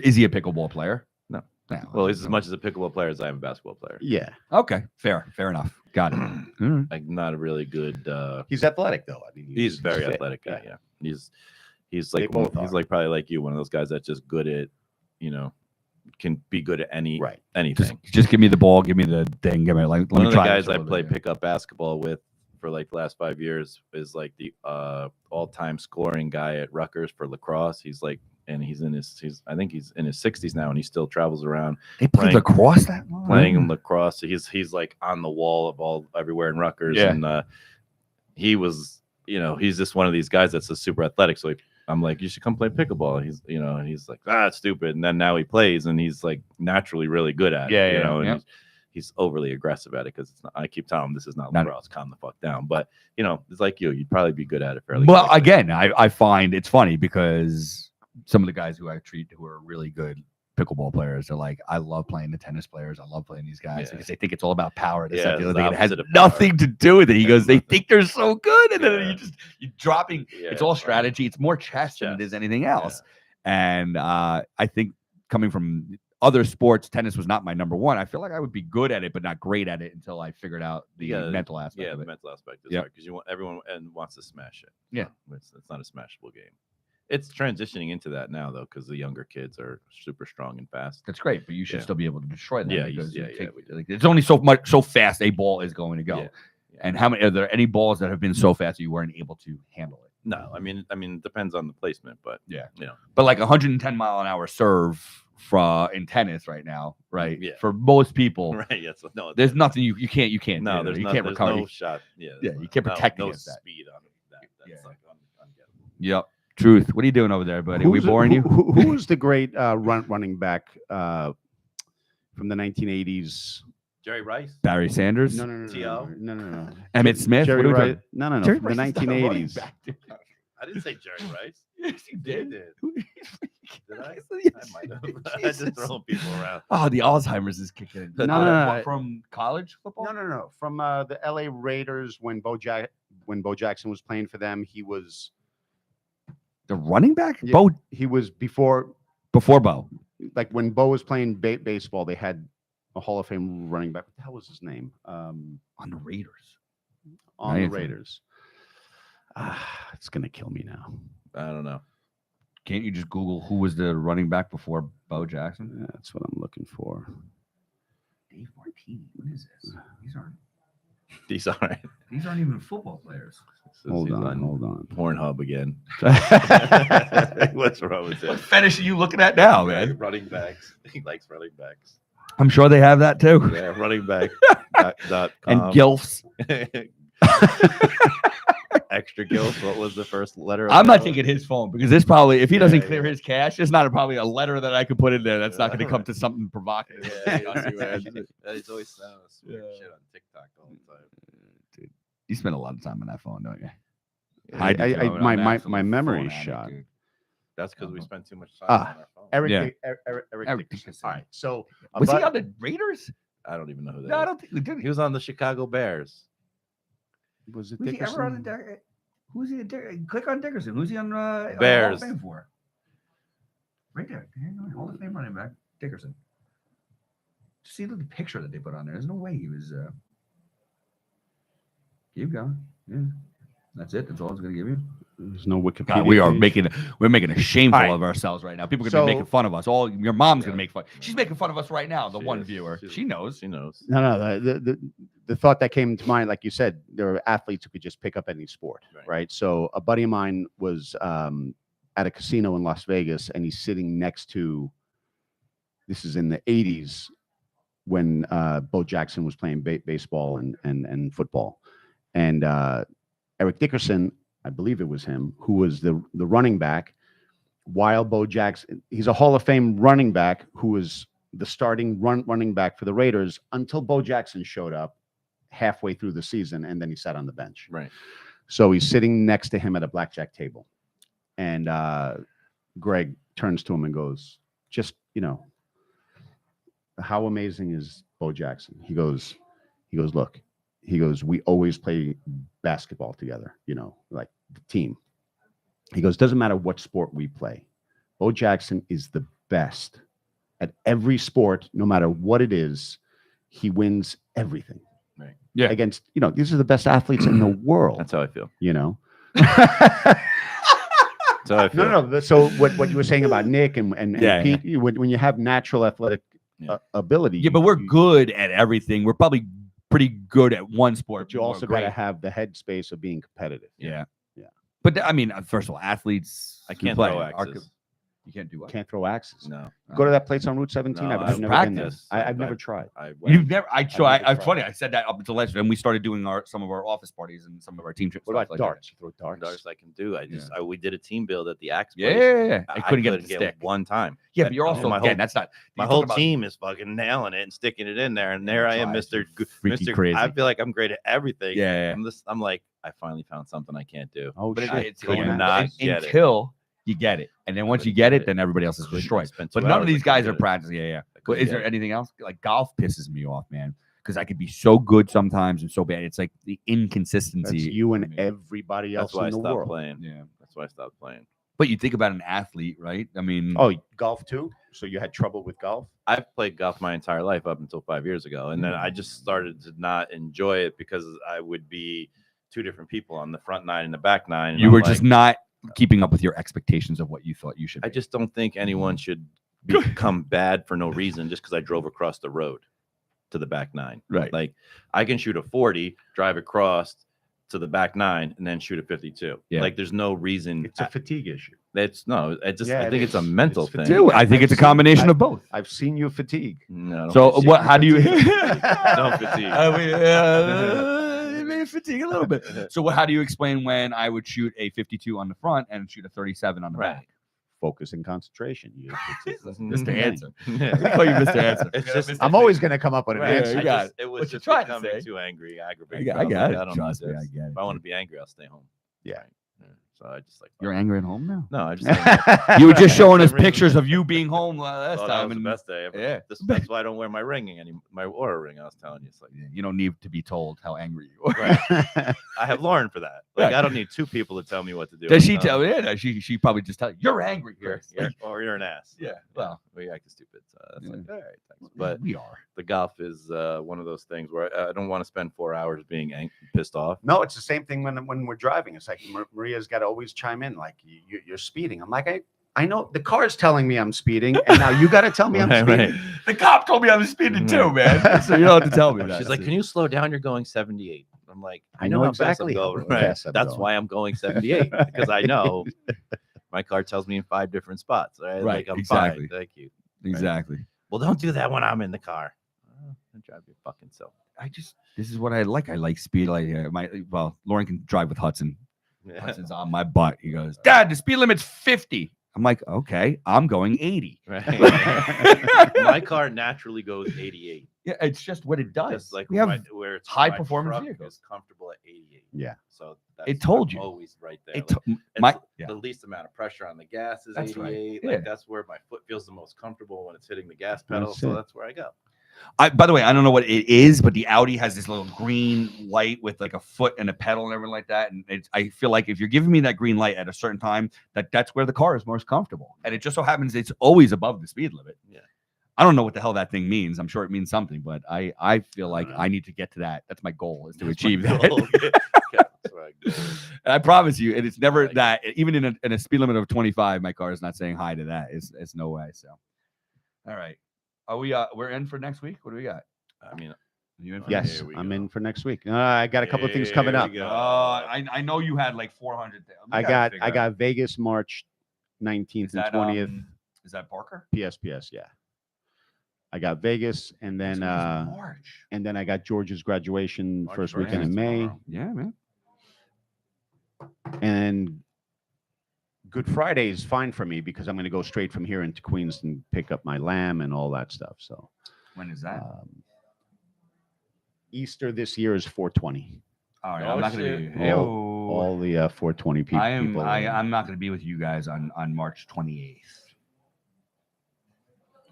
Is he a pickleball player? No. No. Well, he's as much as a pickleball player as I am a basketball player. Yeah. Okay. Fair enough. Got it. All right. Like not a really good. He's athletic though. I mean, He's very fit. athletic guy. Yeah, he's They like both he's are. like probably like you, one of those guys that's just good at, can be good at Right. anything. Just give me the ball. Give me the thing. Give me like. Let One me of the try guys this a I little play bit, yeah. pickup basketball with for like the last 5 years is like the all-time scoring guy at Rutgers for lacrosse. He's like, and I think he's in his 60s now, and he still travels around They play playing- lacrosse that long. playing in lacrosse. He's like on the wall of everywhere in Rutgers, Yeah. and he was, he's just one of these guys that's just super athletic. So I'm like, you should come play pickleball. He's like, it's stupid. And then now he plays, and he's like naturally really good at Yeah, it. yeah, And yeah. he's overly aggressive at it because it's not. I keep telling him this is not Not- lacrosse. Calm the fuck down. But it's like you'd probably be good at it fairly. Well, quickly. again, I find it's funny because some of the guys who I treat who are really good pickleball players are like, I love playing the tennis players. I love playing these guys Yeah. because they think it's all about power. This, Yeah, that, the it's other thing. the It has opposite of power. nothing to do with it. He goes, they think they're so good, and then Yeah. you're dropping. Yeah, It's all right. strategy. It's more chess than it is Chess. anything else. And I think coming from other sports, tennis was not my number one. I feel like I would be good at it, but not great at it until I figured out the Yeah, mental aspect Yeah, of the it. mental aspect is Yep. hard because everyone wants to smash it. Yeah. It's not a smashable game. It's transitioning into that now though, because the younger kids are super strong and fast. That's great, but you should Yeah. still be able to destroy them. Yeah, because yeah, you yeah, take- we do. like, it's only so fast a ball is going to go. Yeah, yeah. And how many are there any balls that have been so fast that you weren't able to handle it? No, I mean, it depends on the placement, but But like 110-mile-an-hour serve in tennis right now, right? Yeah. For most people, right. Yes. No. there's nothing you can't. No, do. there's you no, can't there's recover. no shot. Yeah. Yeah, there's you can't protect no against that. speed on that. That's Yeah. like ungettable. Yep. Truth. What are you doing over there, buddy? Are we Who's- boring you? Who was the great running back from the 1980s? Jerry Rice. Barry Sanders, No. T.O.? No. Emmett Smith. Jerry What are we Rice. talking- No. Jerry From the Rice is not a running 1980s. back, dude. I didn't say Jerry Rice. Yes, you You did. did. Did I? Yes, I might have. you I did. just throwing people around. Oh, the Alzheimer's is kicking in. No. From college football? No. From the LA Raiders when Bo Jackson was playing for them, he was The running back? Yeah. Bo before before Bo. like when Bo was playing baseball, they had a Hall of Fame running back. What the hell was his name? On the Raiders. On the Nice. Raiders. It's gonna kill me now. I don't know. Can't you just Google who was the running back before Bo Jackson? Yeah, that's what I'm looking for. Dave Martini. What is this? He's all right. These aren't even football players. Hold on. Pornhub again. What's wrong with What him? fetish are you looking at now, man? Running backs. He likes running backs. I'm sure they have that too. Yeah, running back. And gilfs. Extra gills. What was the first letter? of I'm not that? taking his phone because this probably, if he doesn't Yeah, clear yeah. his cache, it's not probably a letter that I could put in there. That's not going to come to something provocative. Yeah, You know, see what I- He's always saying weird Yeah. shit on TikTok all the time. Dude, you spend a lot of time on that phone, don't you? I- do, I- too. I'm my- an my absolute memory phone is addict, shot. dude. That's because we spend too much time Ah, on our phone. Eric, Yeah. Eric Eric Dickerson. Dickerson. All right. So Was he about- on the Raiders? I don't even know who that No, I is. don't think. Did He was on the Chicago Bears. was it Was he ever on the Dickerson? Who's he? Click on Dickerson. Who's he on? Hall of Bears. Fame for? Right there. Hall of Fame running back Dickerson. See the picture that they put on there. There's no way he was. Keep going. Yeah, that's it. That's all it's gonna give you. There's no Wikipedia. God, we are page. we're making a shameful All right. of ourselves right now. People are gonna be So- making fun of us. All your mom's gonna Yeah. make fun. She's making fun of us right now. The She one is. viewer. She's- She knows. She knows. No. The thought that came to mind, like you said, there are athletes who could just pick up any sport, Right. right? So a buddy of mine was at a casino in Las Vegas, and he's sitting next to. This is in the '80s when Bo Jackson was playing baseball and football, and Eric Dickerson, I believe it was him, who was the running back. While Bo Jackson, he's a Hall of Fame running back who was the starting running back for the Raiders until Bo Jackson showed up halfway through the season, and then he sat on the bench. Right. So he's sitting next to him at a blackjack table, and Greg turns to him and goes, "Just how amazing is Bo Jackson?" He goes, "Look," he goes, "we always play basketball together, like the team." He goes, "Doesn't matter what sport we play. Bo Jackson is the best at every sport, no matter what it is. He wins everything." Right. Yeah. Against, these are the best athletes in the world, That's how I feel. No, That's how I feel. no. So what you were saying about Nick and Yeah, Pete, when you have natural athletic Yeah. ability, Yeah, but we're you- good at everything. We're probably pretty good at one sport. But you We're also got to great. have the headspace of being competitive. Yeah. Yeah. But I mean, first of all, athletes. I who can't play throw are- axes. You can't do what? Can't throw axes. No. Go to that place on Route 17. No, I've I never been there. practice. I've never I- tried. I You've went. never. I never it's funny. tried. I said that up until last, and we started doing some of our office parties and some of our team trips. What stuff about like that. darts? You throw darts. Darts I can do. we did a team build at the Axe. Yeah, place. yeah, yeah. I couldn't get it to get stick. one time. Yeah, but you're also my again. whole, That's not my you're whole talking about team is fucking nailing it and sticking it in there, and there I am, drives Mister. you freaky Mister. crazy. I feel like I'm great at everything. Yeah, yeah. I'm like, I finally found something I can't do. Oh But shit! it's Could Going not at it. get it. until you get it, and then once you get it, then everybody else is Couldn't. I destroyed. spent But 2 none of hours, these I guys couldn't are get it. practicing. Yeah, yeah. But couldn't is get there it. anything else? Like golf pisses me off, man, because I could be so good sometimes and so bad. It's like the inconsistency. That's you for and me. everybody else That's why I in the stopped world. playing. Yeah, That's why I stopped playing. but you think about an athlete, right? I mean, Oh, golf too? So you had trouble with golf? I've played golf my entire life up until 5 years ago, and then I just started to not enjoy it because I would be two different people on the front nine and the back nine. and you I'm were like, just not keeping up with your expectations of what you thought you should. I be. just don't think anyone should become bad for no reason just because I drove across the road to the back nine. Right. Like I can shoot a 40, drive across to the back nine, and then shoot a 52. Yeah. Like there's no reason. It's a fatigue issue. It's no. I just Yeah, I it think it's a is. mental It's thing. fatigue. Do I think it's a combination of both. I've seen you fatigue. No, I don't So fatigue. what? How do you? Don't fatigue. I mean, it may fatigue a little bit. So what? How do you explain when I would shoot a 52 on the front and shoot a 37 on the Right. back? Focus and concentration. Mr. Answer. Yeah. We call you Mr. Answer. It's just I'm always going to come up with an Right, answer. you I got just- it was What you just tried to becoming say. too angry, I aggravated. got, I was like, it. don't Trust need me, I this. get it. If I want to be angry, I'll stay home. Yeah. Right. Yeah. So I just like You're angry at home now. No, I just You were just showing us Every- pictures of you being home last thought that time, was and the best day ever. yeah. That's why I don't wear my ring anymore. My Aura ring. I was telling you, it's like you don't need to be told how angry you are. right. I have Lauren for that. Like Right. I don't need two people to tell me what to do. Does I'm she telling tell? you. Yeah, no, she probably just tell you you're angry. You're, Chris." or you're an ass. Yeah, well. we acting stupid. So that's like, Yeah. all right, thanks. But we are. the golf is one of those things where I don't want to spend 4 hours being pissed off. No, it's the same thing when we're driving. It's like Maria's got to always chime in, like you're speeding. I'm like, I know the car's telling me I'm speeding, and now you got to tell me I'm Right, speeding. right. The cop told me I was speeding too, man. So you don't have to tell me that. She's like, "Can you slow down? You're going 78." I'm like, I know how fast I'm exactly how going. fast I'm That's going. why I'm going 78 because I know my car tells me in 5 different spots. Right? Right, Like I'm exactly. fine. Thank you. Exactly. Well, don't do that when I'm in the car. I drive your fucking self. This is what I like. I like speed. Like Lauren can drive with Hudson. Yeah. Hudson's on my butt. He goes, Dad, the speed limit's 50. I'm like, okay, I'm going 80. Right. My car naturally goes 88. Yeah, it's just what it does. Just like we have where it's high my performance truck vehicles. is comfortable at 88. Yeah. So It told I'm you. always right there. it Like, to- it's my yeah. the least amount of pressure on the gas is That's 88. right. Like Yeah. that's where my foot feels the most comfortable when it's hitting the gas pedal. That's So it. that's where I go. By the way, I don't know what it is, but the Audi has this little green light with like a foot and a pedal and everything like that. And I feel like if you're giving me that green light at a certain time, that's where the car is most comfortable. And it just so happens it's always above the speed limit. Yeah. I don't know what the hell that thing means. I'm sure it means something, but I feel like know. I need to get to that. That's my goal, is to That's my achieve that. goal. Yeah, that's where I go. And I promise you, and it's never Like it. that. Even in a speed limit of 25, my car is not saying hi to that. It's no way. So, all right, are we? We're in for next week. What do we got? I mean, Are you in for Yes, Here we I'm go. in for next week. I got a couple of things coming Here up. we go. I know you had like 400. I got Vegas March 19th and 20th. Is that Parker? PSPS, yeah. I got Vegas, and then March. I got George's graduation March first first weekend in is May, tomorrow. Yeah, man. and Good Friday is fine for me because I'm going to go straight from here into Queens and pick up my lamb and all that stuff. So When is that? Easter this year is 420. All right, oh, I'm not gonna shit. be. All the 420 people. I am. people I'm not gonna be with you guys on March 28th.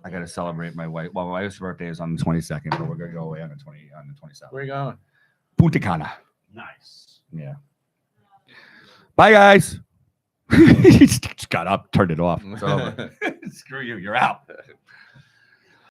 I gotta celebrate my wife. Well, my wife's birthday is on the 22nd, but we're gonna go away on the 27th. Where you going? Punta Cana. Nice. Yeah. Bye, guys. He just got up, turned it off. It's over. Screw you. You're out.